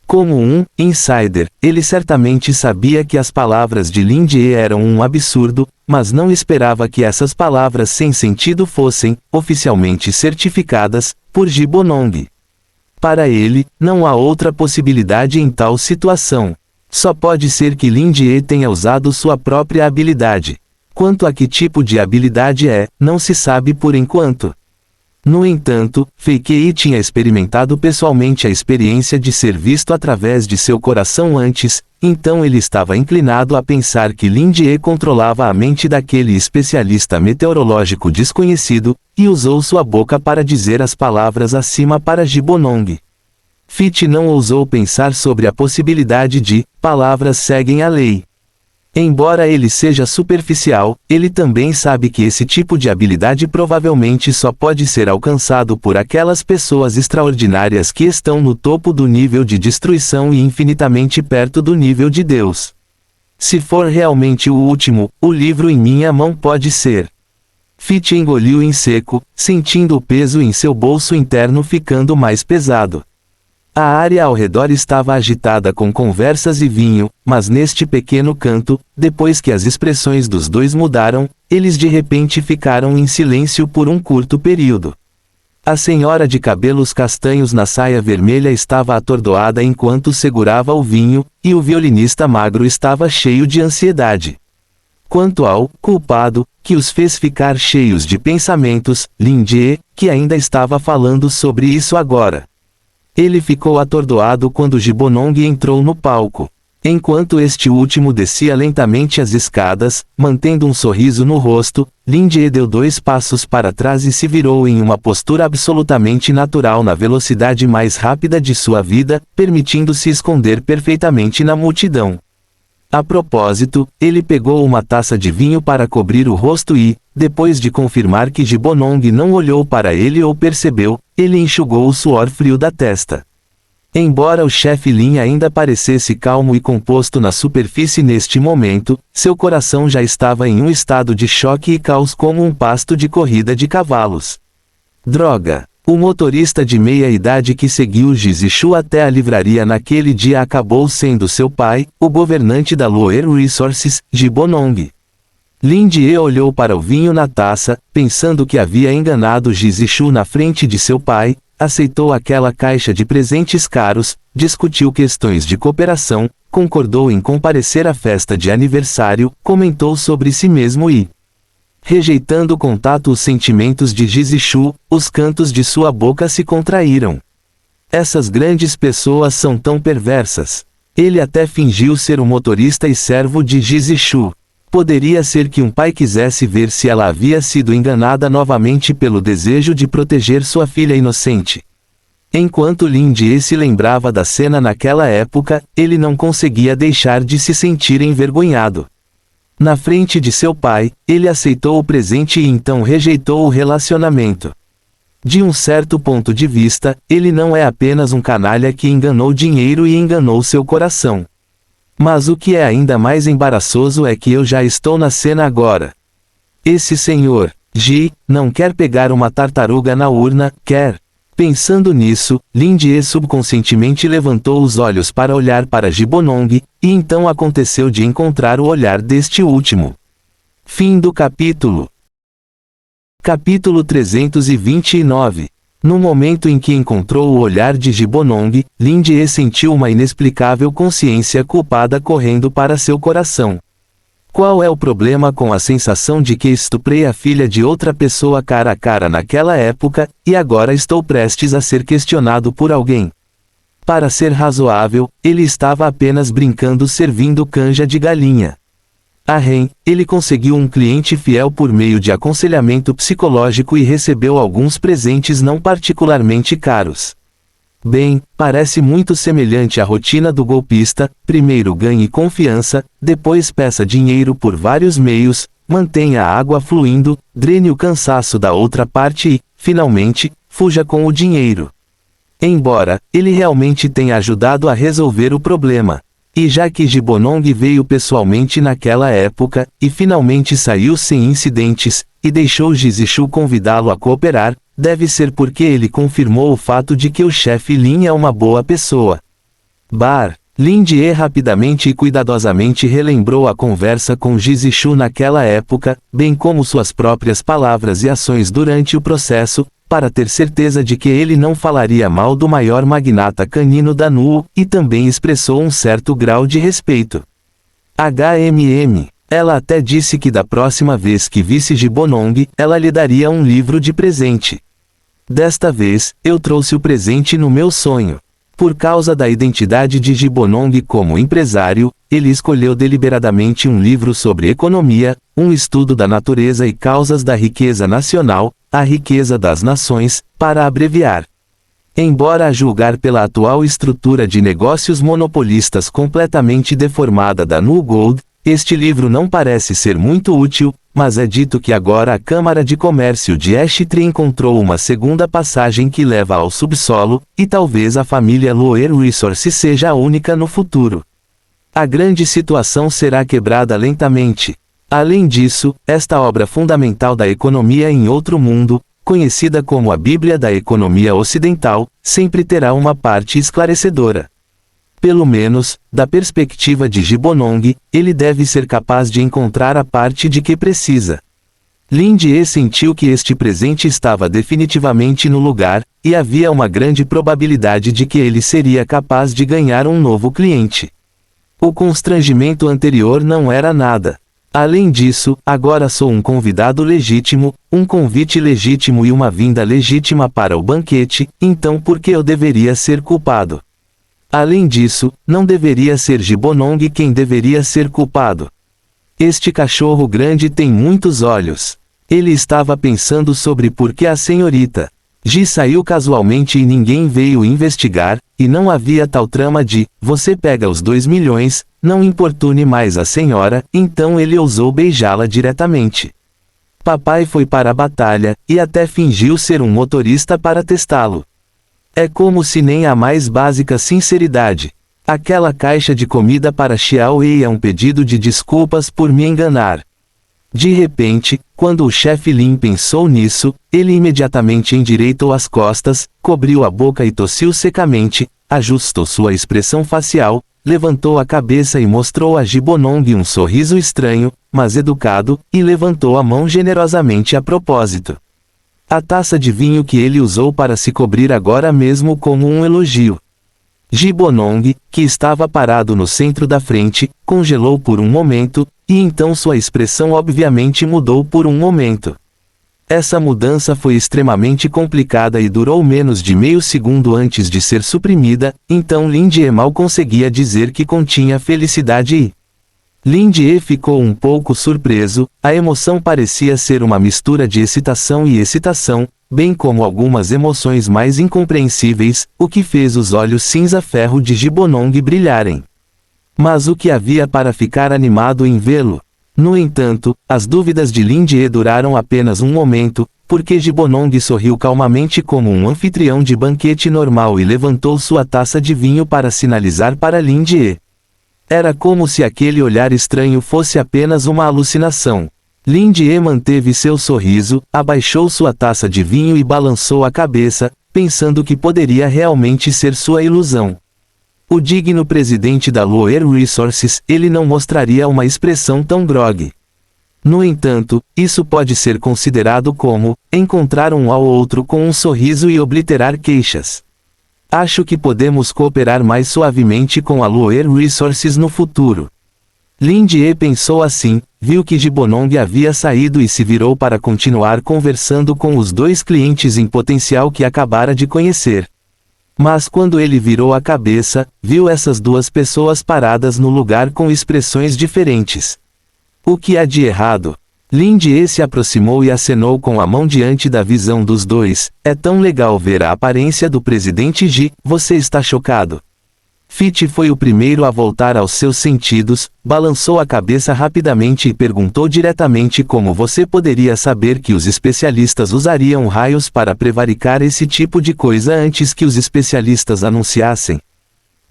Como um insider, ele certamente sabia que as palavras de Lin Jie eram um absurdo, mas não esperava que essas palavras sem sentido fossem, oficialmente certificadas, por Ji Bonong. Para ele, não há outra possibilidade em tal situação. Só pode ser que Lin Jie tenha usado sua própria habilidade. Quanto a que tipo de habilidade é, não se sabe por enquanto. No entanto, Fei Kei tinha experimentado pessoalmente a experiência de ser visto através de seu coração antes, então ele estava inclinado a pensar que Lin Jie controlava a mente daquele especialista meteorológico desconhecido, e usou sua boca para dizer as palavras acima para Ji Bonong. Fit não ousou pensar sobre a possibilidade de palavras seguem a lei. Embora ele seja superficial, ele também sabe que esse tipo de habilidade provavelmente só pode ser alcançado por aquelas pessoas extraordinárias que estão no topo do nível de destruição e infinitamente perto do nível de Deus. Se for realmente o último, o livro em minha mão pode ser. Fit engoliu em seco, sentindo o peso em seu bolso interno ficando mais pesado. A área ao redor estava agitada com conversas e vinho, mas neste pequeno canto, depois que as expressões dos dois mudaram, eles de repente ficaram em silêncio por um curto período. A senhora de cabelos castanhos na saia vermelha estava atordoada enquanto segurava o vinho, e o violinista magro estava cheio de ansiedade. Quanto ao culpado, que os fez ficar cheios de pensamentos, Lin Jie, que ainda estava falando sobre isso agora. Ele ficou atordoado quando Ji Bonong entrou no palco. Enquanto este último descia lentamente as escadas, mantendo um sorriso no rosto, Lin Jie deu 2 passos para trás e se virou em uma postura absolutamente natural na velocidade mais rápida de sua vida, permitindo-se esconder perfeitamente na multidão. A propósito, ele pegou uma taça de vinho para cobrir o rosto e, depois de confirmar que Ji Bonong não olhou para ele ou percebeu, ele enxugou o suor frio da testa. Embora o chefe Lin ainda parecesse calmo e composto na superfície neste momento, seu coração já estava em um estado de choque e caos como um pasto de corrida de cavalos. Droga! O motorista de meia-idade que seguiu Ji Zishu até a livraria naquele dia acabou sendo seu pai, o governante da Loer Resources, Ji Bonong. Lin Jie olhou para o vinho na taça, pensando que havia enganado Ji Zishu na frente de seu pai, aceitou aquela caixa de presentes caros, discutiu questões de cooperação, concordou em comparecer à festa de aniversário, comentou sobre si mesmo e, rejeitando contato os sentimentos de Ji Zishu, os cantos de sua boca se contraíram. Essas grandes pessoas são tão perversas. Ele até fingiu ser o motorista e servo de Ji Zishu. Poderia ser que um pai quisesse ver se ela havia sido enganada novamente pelo desejo de proteger sua filha inocente. Enquanto Lin Jie se lembrava da cena naquela época, ele não conseguia deixar de se sentir envergonhado. Na frente de seu pai, ele aceitou o presente e então rejeitou o relacionamento. De um certo ponto de vista, ele não é apenas um canalha que enganou dinheiro e enganou seu coração. Mas o que é ainda mais embaraçoso é que eu já estou na cena agora. Esse senhor, Ji, não quer pegar uma tartaruga na urna, quer. Pensando nisso, Lin Jie subconscientemente levantou os olhos para olhar para Ji Bonong, e então aconteceu de encontrar o olhar deste último. Fim do capítulo. Capítulo 329. No momento em que encontrou o olhar de Ji Bonong, Lin Jie sentiu uma inexplicável consciência culpada correndo para seu coração. Qual é o problema com a sensação de que estuprei a filha de outra pessoa cara a cara naquela época, e agora estou prestes a ser questionado por alguém? Para ser razoável, ele estava apenas brincando servindo canja de galinha. Ele conseguiu um cliente fiel por meio de aconselhamento psicológico e recebeu alguns presentes não particularmente caros. Bem, parece muito semelhante à rotina do golpista: primeiro ganhe confiança, depois peça dinheiro por vários meios, mantenha a água fluindo, drene o cansaço da outra parte e, finalmente, fuja com o dinheiro. Embora ele realmente tenha ajudado a resolver o problema. E já que Ji Bonong veio pessoalmente naquela época, e finalmente saiu sem incidentes, e deixou Ji Zishu convidá-lo a cooperar, deve ser porque ele confirmou o fato de que o chefe Lin é uma boa pessoa. Bar. Lin-Die rapidamente e cuidadosamente relembrou a conversa com Ji Zixu naquela época, bem como suas próprias palavras e ações durante o processo, para ter certeza de que ele não falaria mal do maior magnata canino da NUO, e também expressou um certo grau de respeito. Ela até disse que da próxima vez que visse Gibonong, ela lhe daria um livro de presente. Desta vez, eu trouxe o presente no meu sonho. Por causa da identidade de Gibonong como empresário, ele escolheu deliberadamente um livro sobre economia, um estudo da natureza e causas da riqueza nacional, a riqueza das nações, para abreviar. Embora a julgar pela atual estrutura de negócios monopolistas completamente deformada da New Gold, este livro não parece ser muito útil, mas é dito que agora a Câmara de Comércio de Ashtree encontrou uma segunda passagem que leva ao subsolo, e talvez a família Loer Resources seja a única no futuro. A grande situação será quebrada lentamente. Além disso, esta obra fundamental da economia em outro mundo, conhecida como a Bíblia da Economia Ocidental, sempre terá uma parte esclarecedora. Pelo menos, da perspectiva de Gibonong, ele deve ser capaz de encontrar a parte de que precisa. Lin-Die sentiu que este presente estava definitivamente no lugar, e havia uma grande probabilidade de que ele seria capaz de ganhar um novo cliente. O constrangimento anterior não era nada. Além disso, agora sou um convidado legítimo, um convite legítimo e uma vinda legítima para o banquete, então por que eu deveria ser culpado? Além disso, não deveria ser Gibonong quem deveria ser culpado. Este cachorro grande tem muitos olhos. Ele estava pensando sobre por que a senhorita Ji saiu casualmente e ninguém veio investigar, e não havia tal trama de, você pega os 2 milhões, não importune mais a senhora, então ele ousou beijá-la diretamente. Papai foi para a batalha, e até fingiu ser um motorista para testá-lo. É como se nem a mais básica sinceridade. Aquela caixa de comida para Xiao Wei é um pedido de desculpas por me enganar. De repente, quando o chefe Lin pensou nisso, ele imediatamente endireitou as costas, cobriu a boca e tossiu secamente, ajustou sua expressão facial, levantou a cabeça e mostrou a Gibonong um sorriso estranho, mas educado, e levantou a mão generosamente a propósito. A taça de vinho que ele usou para se cobrir agora mesmo como um elogio. Gibonong, que estava parado no centro da frente, congelou por um momento, e então sua expressão obviamente mudou por um momento. Essa mudança foi extremamente complicada e durou menos de meio segundo antes de ser suprimida, então Lin-Die mal conseguia dizer que continha felicidade e... Lin-Die ficou um pouco surpreso, a emoção parecia ser uma mistura de excitação e excitação, bem como algumas emoções mais incompreensíveis, o que fez os olhos cinza-ferro de Gibonong brilharem. Mas o que havia para ficar animado em vê-lo? No entanto, as dúvidas de Lin-Die duraram apenas um momento, porque Gibonong sorriu calmamente como um anfitrião de banquete normal e levantou sua taça de vinho para sinalizar para Lin-Die. Era como se aquele olhar estranho fosse apenas uma alucinação. Lin-Die manteve seu sorriso, abaixou sua taça de vinho e balançou a cabeça, pensando que poderia realmente ser sua ilusão. O digno presidente da Loer Resources, ele não mostraria uma expressão tão grogue. No entanto, isso pode ser considerado como, encontrar um ao outro com um sorriso e obliterar queixas. Acho que podemos cooperar mais suavemente com a Loer Resources no futuro. Lin-Die pensou assim, viu que Gibonong havia saído e se virou para continuar conversando com os 2 clientes em potencial que acabara de conhecer. Mas quando ele virou a cabeça, viu essas 2 pessoas paradas no lugar com expressões diferentes. O que há de errado? Lin-Die se aproximou e acenou com a mão diante da visão dos 2. É tão legal ver a aparência do presidente Ji, você está chocado? Fit foi o primeiro a voltar aos seus sentidos, balançou a cabeça rapidamente e perguntou diretamente como você poderia saber que os especialistas usariam raios para prevaricar esse tipo de coisa antes que os especialistas anunciassem.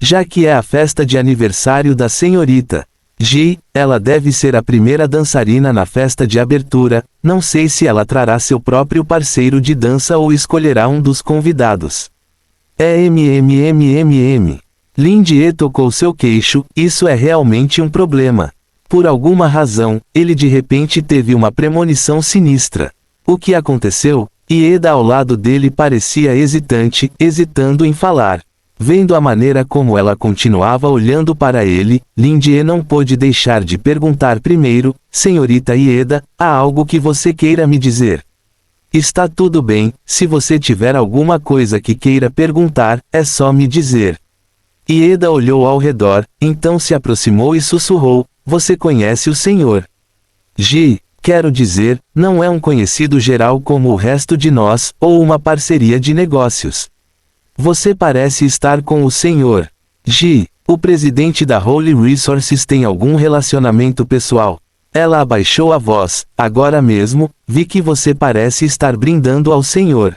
Já que é a festa de aniversário da senhorita Ji, ela deve ser a primeira dançarina na festa de abertura, não sei se ela trará seu próprio parceiro de dança ou escolherá um dos convidados. Lindie tocou seu queixo, isso é realmente um problema. Por alguma razão, ele de repente teve uma premonição sinistra. O que aconteceu? Ieda ao lado dele parecia hesitante, hesitando em falar. Vendo a maneira como ela continuava olhando para ele, Lindie não pôde deixar de perguntar primeiro: Senhorita Ieda, há algo que você queira me dizer? Está tudo bem, se você tiver alguma coisa que queira perguntar, é só me dizer. Ieda olhou ao redor, então se aproximou e sussurrou: Você conhece o senhor? Ji, quero dizer, não é um conhecido geral como o resto de nós, ou uma parceria de negócios. Você parece estar com o senhor Ji, o presidente da Holy Resources, tem algum relacionamento pessoal? Ela abaixou a voz: Agora mesmo, vi que você parece estar brindando ao senhor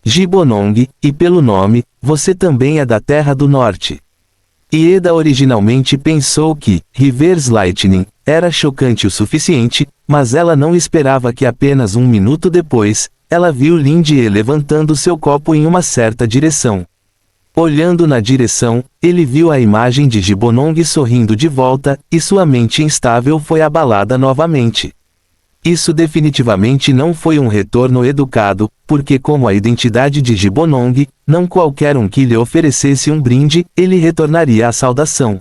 Ji Bonong, e pelo nome, você também é da Terra do Norte. Ieda originalmente pensou que Reverse Lightning era chocante o suficiente, mas ela não esperava que apenas um minuto depois, ela viu Lindie levantando seu copo em uma certa direção. Olhando na direção, ele viu a imagem de Ji Bonong sorrindo de volta, e sua mente instável foi abalada novamente. Isso definitivamente não foi um retorno educado, porque como a identidade de Ji Bonong, não qualquer um que lhe oferecesse um brinde, ele retornaria a saudação.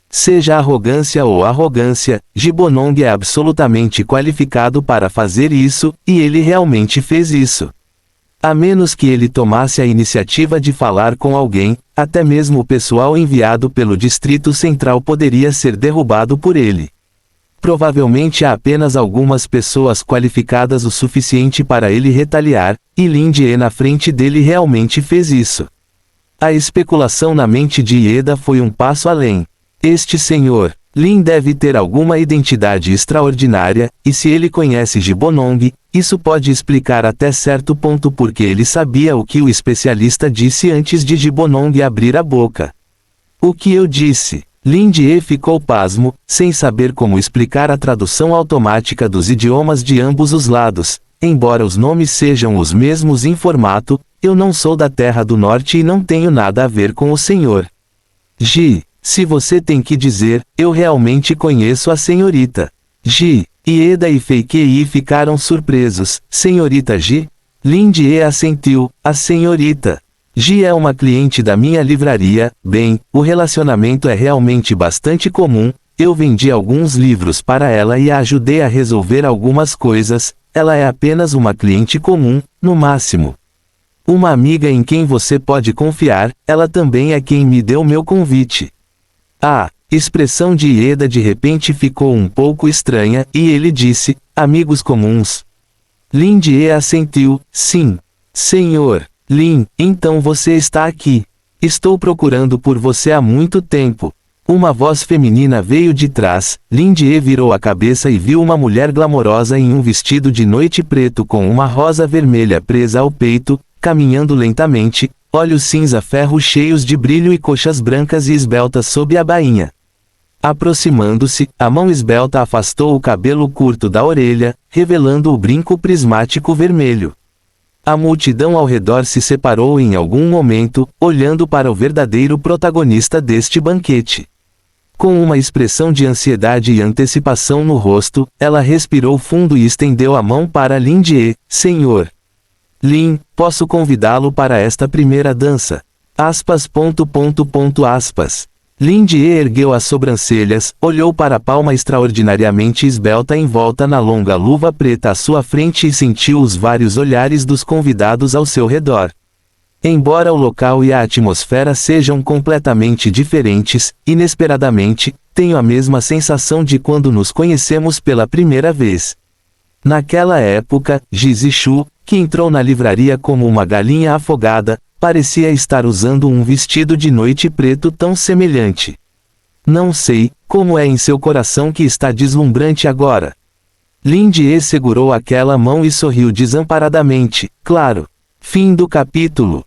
Seja arrogância ou arrogância, Ji Bonong é absolutamente qualificado para fazer isso, e ele realmente fez isso. A menos que ele tomasse a iniciativa de falar com alguém, até mesmo o pessoal enviado pelo Distrito Central poderia ser derrubado por ele. Provavelmente há apenas algumas pessoas qualificadas o suficiente para ele retaliar, e Lindie na frente dele realmente fez isso. A especulação na mente de Ieda foi um passo além. Este senhor Lin deve ter alguma identidade extraordinária, e se ele conhece Ji Bonong, isso pode explicar até certo ponto porque ele sabia o que o especialista disse antes de Ji Bonong abrir a boca. O que eu disse? Lindie ficou pasmo, sem saber como explicar a tradução automática dos idiomas de ambos os lados. Embora os nomes sejam os mesmos em formato, eu não sou da Terra do Norte e não tenho nada a ver com o senhor Ji. Se você tem que dizer, eu realmente conheço a senhorita Ji. Ieda e Fei ficaram surpresos. Senhorita Ji? Lindie assentiu: a senhorita Ji é uma cliente da minha livraria. Bem, o relacionamento é realmente bastante comum. Eu vendi alguns livros para ela e a ajudei a resolver algumas coisas. Ela é apenas uma cliente comum, no máximo. Uma amiga em quem você pode confiar. Ela também é quem me deu meu convite. A expressão de Ieda de repente ficou um pouco estranha, e ele disse: amigos comuns. Lindie assentiu: sim. Senhor Lin, então você está aqui. Estou procurando por você há muito tempo. Uma voz feminina veio de trás. Lindie virou a cabeça e viu uma mulher glamourosa em um vestido de noite preto com uma rosa vermelha presa ao peito, caminhando lentamente, olhos cinza-ferro cheios de brilho e coxas brancas e esbeltas sob a bainha. Aproximando-se, a mão esbelta afastou o cabelo curto da orelha, revelando o brinco prismático vermelho. A multidão ao redor se separou em algum momento, olhando para o verdadeiro protagonista deste banquete. Com uma expressão de ansiedade e antecipação no rosto, ela respirou fundo e estendeu a mão para Lindie. Senhor Lin, posso convidá-lo para esta primeira dança? Lindie ergueu as sobrancelhas, olhou para a palma extraordinariamente esbelta envolta na longa luva preta à sua frente e sentiu os vários olhares dos convidados ao seu redor. Embora o local e a atmosfera sejam completamente diferentes, inesperadamente, tenho a mesma sensação de quando nos conhecemos pela primeira vez. Naquela época, Ji Zishu, que entrou na livraria como uma galinha afogada, parecia estar usando um vestido de noite preto tão semelhante. Não sei, como é em seu coração que está deslumbrante agora. Lindie segurou aquela mão e sorriu desamparadamente, claro. Fim do capítulo.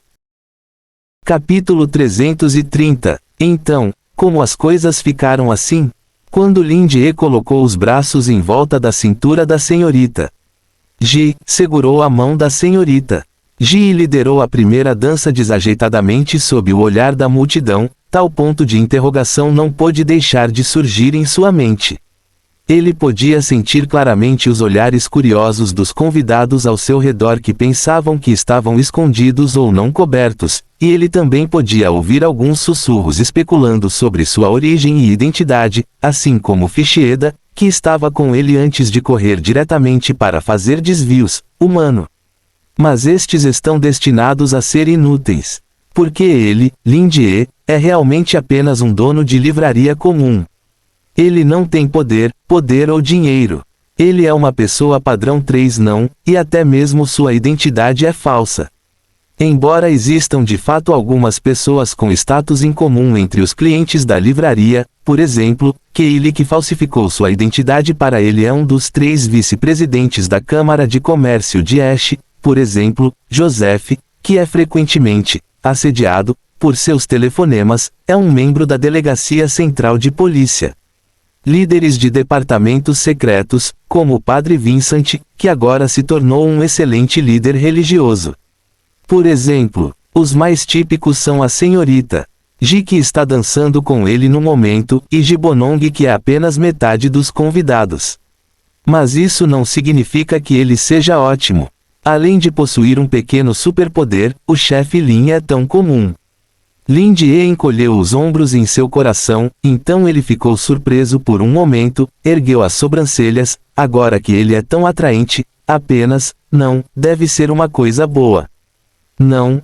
Capítulo 330. Então, como as coisas ficaram assim? Quando Lindie colocou os braços em volta da cintura da senhorita Ji, segurou a mão da senhorita Ji liderou a primeira dança desajeitadamente sob o olhar da multidão, tal ponto de interrogação não pôde deixar de surgir em sua mente. Ele podia sentir claramente os olhares curiosos dos convidados ao seu redor que pensavam que estavam escondidos ou não cobertos, e ele também podia ouvir alguns sussurros especulando sobre sua origem e identidade, assim como Fichieda, que estava com ele antes de correr diretamente para fazer desvios, humano. Mas estes estão destinados a ser inúteis. Porque ele, Lin Jie, é realmente apenas um dono de livraria comum. Ele não tem poder ou dinheiro. Ele é uma pessoa padrão 3 não, e até mesmo sua identidade é falsa. Embora existam de fato algumas pessoas com status em comum entre os clientes da livraria, por exemplo, Keili que falsificou sua identidade para ele é um dos 3 vice-presidentes da Câmara de Comércio de Ash, por exemplo, Joseph, que é frequentemente assediado por seus telefonemas, é um membro da Delegacia Central de Polícia. Líderes de departamentos secretos, como o Padre Vincent, que agora se tornou um excelente líder religioso. Por exemplo, os mais típicos são a senhorita Ji que está dançando com ele no momento, e Jibonong que é apenas metade dos convidados. Mas isso não significa que ele seja ótimo. Além de possuir um pequeno superpoder, o chefe Lin é tão comum. Lin Jie encolheu os ombros em seu coração, então ele ficou surpreso por um momento, ergueu as sobrancelhas, agora que ele é tão atraente, apenas, não, deve ser uma coisa boa. Não,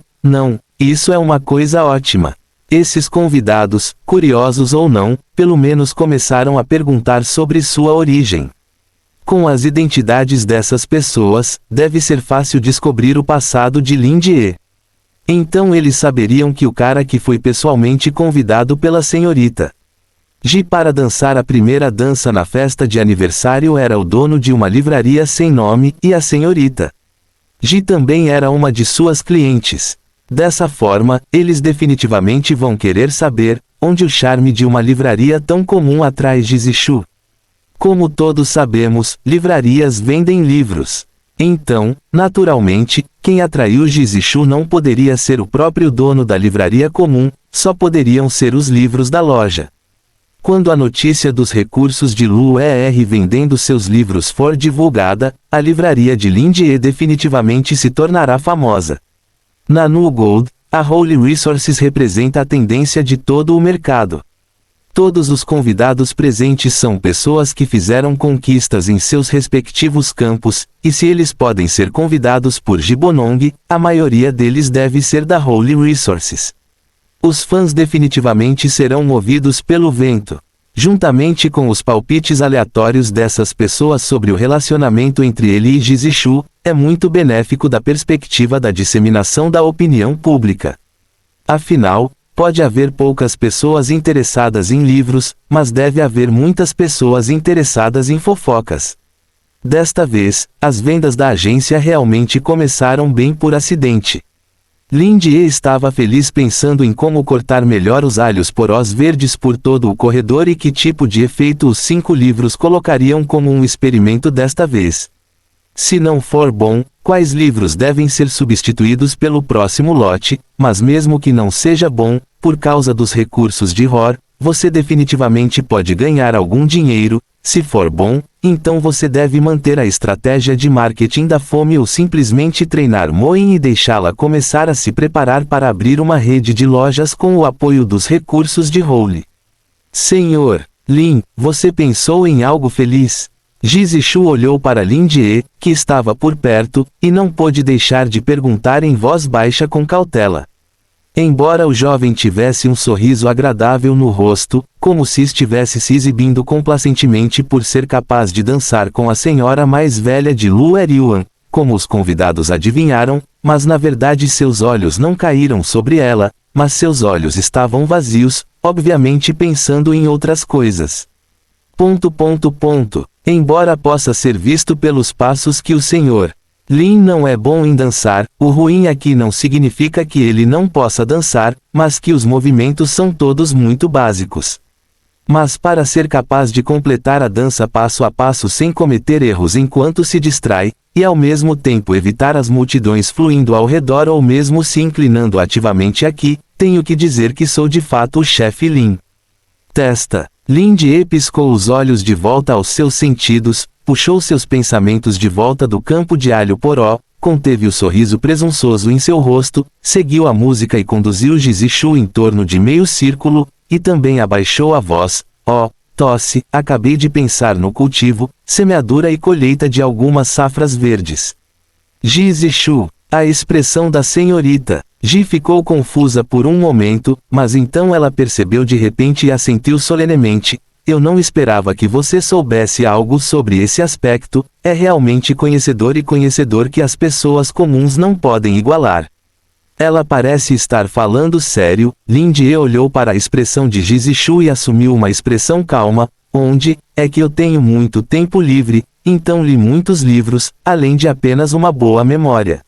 isso é uma coisa ótima. Esses convidados, curiosos ou não, pelo menos começaram a perguntar sobre sua origem. Com as identidades dessas pessoas, deve ser fácil descobrir o passado de Lin Jie. Então eles saberiam que o cara que foi pessoalmente convidado pela senhorita Ji para dançar a primeira dança na festa de aniversário era o dono de uma livraria sem nome, e a senhorita Ji também era uma de suas clientes. Dessa forma, eles definitivamente vão querer saber onde o charme de uma livraria tão comum atrai Jizishu. Como todos sabemos, livrarias vendem livros. Então, naturalmente, quem atraiu Jizishu não poderia ser o próprio dono da livraria comum, só poderiam ser os livros da loja. Quando a notícia dos recursos de Lu Er vendendo seus livros for divulgada, a livraria de Lin Jie definitivamente se tornará famosa. Na Nu Gold, a Holy Resources representa a tendência de todo o mercado. Todos os convidados presentes são pessoas que fizeram conquistas em seus respectivos campos, e se eles podem ser convidados por Jibonong, a maioria deles deve ser da Holy Resources. Os fãs definitivamente serão movidos pelo vento. Juntamente com os palpites aleatórios dessas pessoas sobre o relacionamento entre ele e Jizishu, é muito benéfico da perspectiva da disseminação da opinião pública. Afinal, pode haver poucas pessoas interessadas em livros, mas deve haver muitas pessoas interessadas em fofocas. Desta vez, as vendas da agência realmente começaram bem por acidente. Lin Jie estava feliz pensando em como cortar melhor os alhos porós verdes por todo o corredor e que tipo de efeito os 5 livros colocariam como um experimento desta vez. Se não for bom, quais livros devem ser substituídos pelo próximo lote, mas mesmo que não seja bom, por causa dos recursos de ROR, você definitivamente pode ganhar algum dinheiro. Se for bom, então você deve manter a estratégia de marketing da fome ou simplesmente treinar Moin e deixá-la começar a se preparar para abrir uma rede de lojas com o apoio dos recursos de Holy. Senhor Lin, você pensou em algo feliz? Jizishu olhou para Lin Jie, que estava por perto, e não pôde deixar de perguntar em voz baixa com cautela. Embora o jovem tivesse um sorriso agradável no rosto, como se estivesse se exibindo complacentemente por ser capaz de dançar com a senhora mais velha de Lu Eryuan, como os convidados adivinharam, mas na verdade seus olhos não caíram sobre ela, mas seus olhos estavam vazios, obviamente pensando em outras coisas. Embora possa ser visto pelos passos que o Sr. Lin não é bom em dançar, o ruim aqui não significa que ele não possa dançar, mas que os movimentos são todos muito básicos. Mas para ser capaz de completar a dança passo a passo sem cometer erros enquanto se distrai, e ao mesmo tempo evitar as multidões fluindo ao redor ou mesmo se inclinando ativamente aqui, tenho que dizer que sou de fato o chefe Lin. Testa. Lin Die piscou os olhos de volta aos seus sentidos, puxou seus pensamentos de volta do campo de alho poró, conteve o sorriso presunçoso em seu rosto, seguiu a música e conduziu Jizishu em torno de meio círculo, e também abaixou a voz. Tosse, acabei de pensar no cultivo, semeadura e colheita de algumas safras verdes. Jizishu, a expressão da senhorita. Ji ficou confusa por um momento, mas então ela percebeu de repente e assentiu solenemente. Eu não esperava que você soubesse algo sobre esse aspecto, é realmente conhecedor e conhecedor que as pessoas comuns não podem igualar. Ela parece estar falando sério. Lin Die olhou para a expressão de Jizishu e assumiu uma expressão calma. Onde é que eu tenho muito tempo livre, então li muitos livros, além de apenas uma boa memória.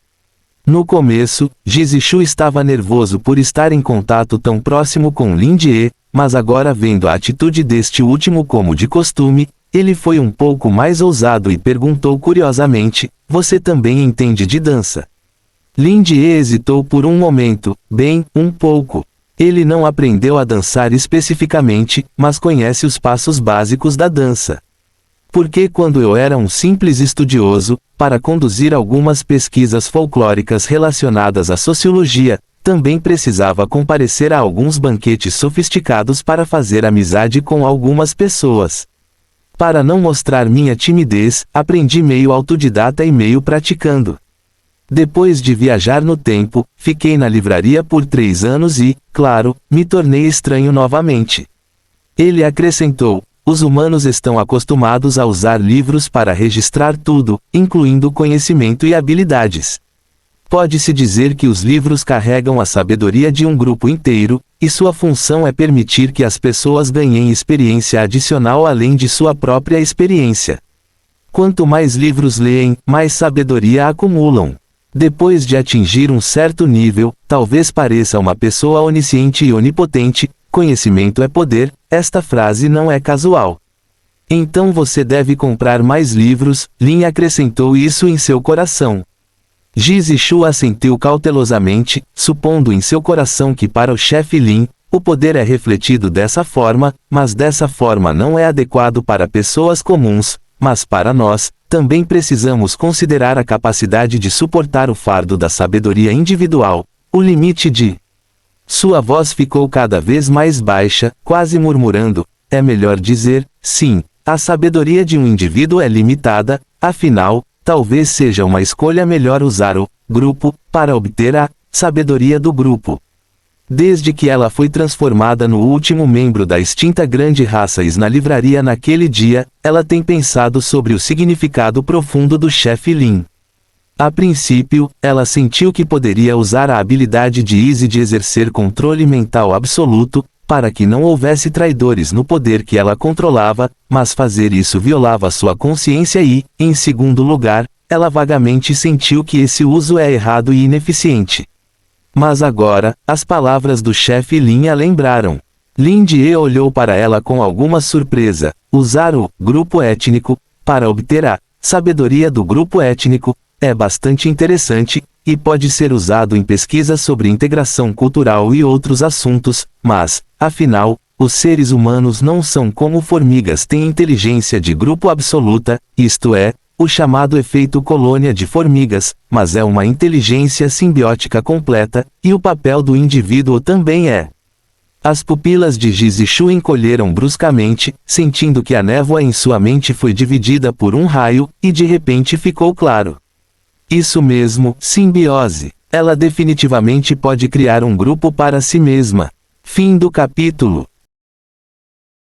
No começo, Jizishu estava nervoso por estar em contato tão próximo com Lin Die, mas agora vendo a atitude deste último como de costume, ele foi um pouco mais ousado e perguntou curiosamente, você também entende de dança? Lin Die hesitou por um momento, bem, um pouco. Ele não aprendeu a dançar especificamente, mas conhece os passos básicos da dança. Porque quando eu era um simples estudioso, para conduzir algumas pesquisas folclóricas relacionadas à sociologia, também precisava comparecer a alguns banquetes sofisticados para fazer amizade com algumas pessoas. Para não mostrar minha timidez, aprendi meio autodidata e meio praticando. Depois de viajar no tempo, fiquei na livraria por 3 anos e, claro, me tornei estranho novamente. Ele acrescentou, os humanos estão acostumados a usar livros para registrar tudo, incluindo conhecimento e habilidades. Pode-se dizer que os livros carregam a sabedoria de um grupo inteiro, e sua função é permitir que as pessoas ganhem experiência adicional além de sua própria experiência. Quanto mais livros leem, mais sabedoria acumulam. Depois de atingir um certo nível, talvez pareça uma pessoa onisciente e onipotente, conhecimento é poder, esta frase não é casual. Então você deve comprar mais livros, Lin acrescentou isso em seu coração. Jizishu assentiu cautelosamente, supondo em seu coração que para o chefe Lin, o poder é refletido dessa forma, mas dessa forma não é adequado para pessoas comuns, mas para nós, também precisamos considerar a capacidade de suportar o fardo da sabedoria individual, o limite de... Sua voz ficou cada vez mais baixa, quase murmurando, é melhor dizer, sim, a sabedoria de um indivíduo é limitada, afinal, talvez seja uma escolha melhor usar o grupo para obter a sabedoria do grupo. Desde que ela foi transformada no último membro da extinta grande raça Is na livraria naquele dia, ela tem pensado sobre o significado profundo do chefe Lin. A princípio, ela sentiu que poderia usar a habilidade de Is e de exercer controle mental absoluto, para que não houvesse traidores no poder que ela controlava, mas fazer isso violava sua consciência e, em segundo lugar, ela vagamente sentiu que esse uso é errado e ineficiente. Mas agora, as palavras do chefe Lin a lembraram. Lin Die olhou para ela com alguma surpresa. Usar o grupo étnico para obter a sabedoria do grupo étnico é bastante interessante, e pode ser usado em pesquisas sobre integração cultural e outros assuntos, mas, afinal, os seres humanos não são como formigas têm inteligência de grupo absoluta, isto é, o chamado efeito colônia de formigas, mas é uma inteligência simbiótica completa, e o papel do indivíduo também é. As pupilas de Jizishu encolheram bruscamente, sentindo que a névoa em sua mente foi dividida por um raio, e de repente ficou claro. Isso mesmo, simbiose. Ela definitivamente pode criar um grupo para si mesma. Fim do capítulo.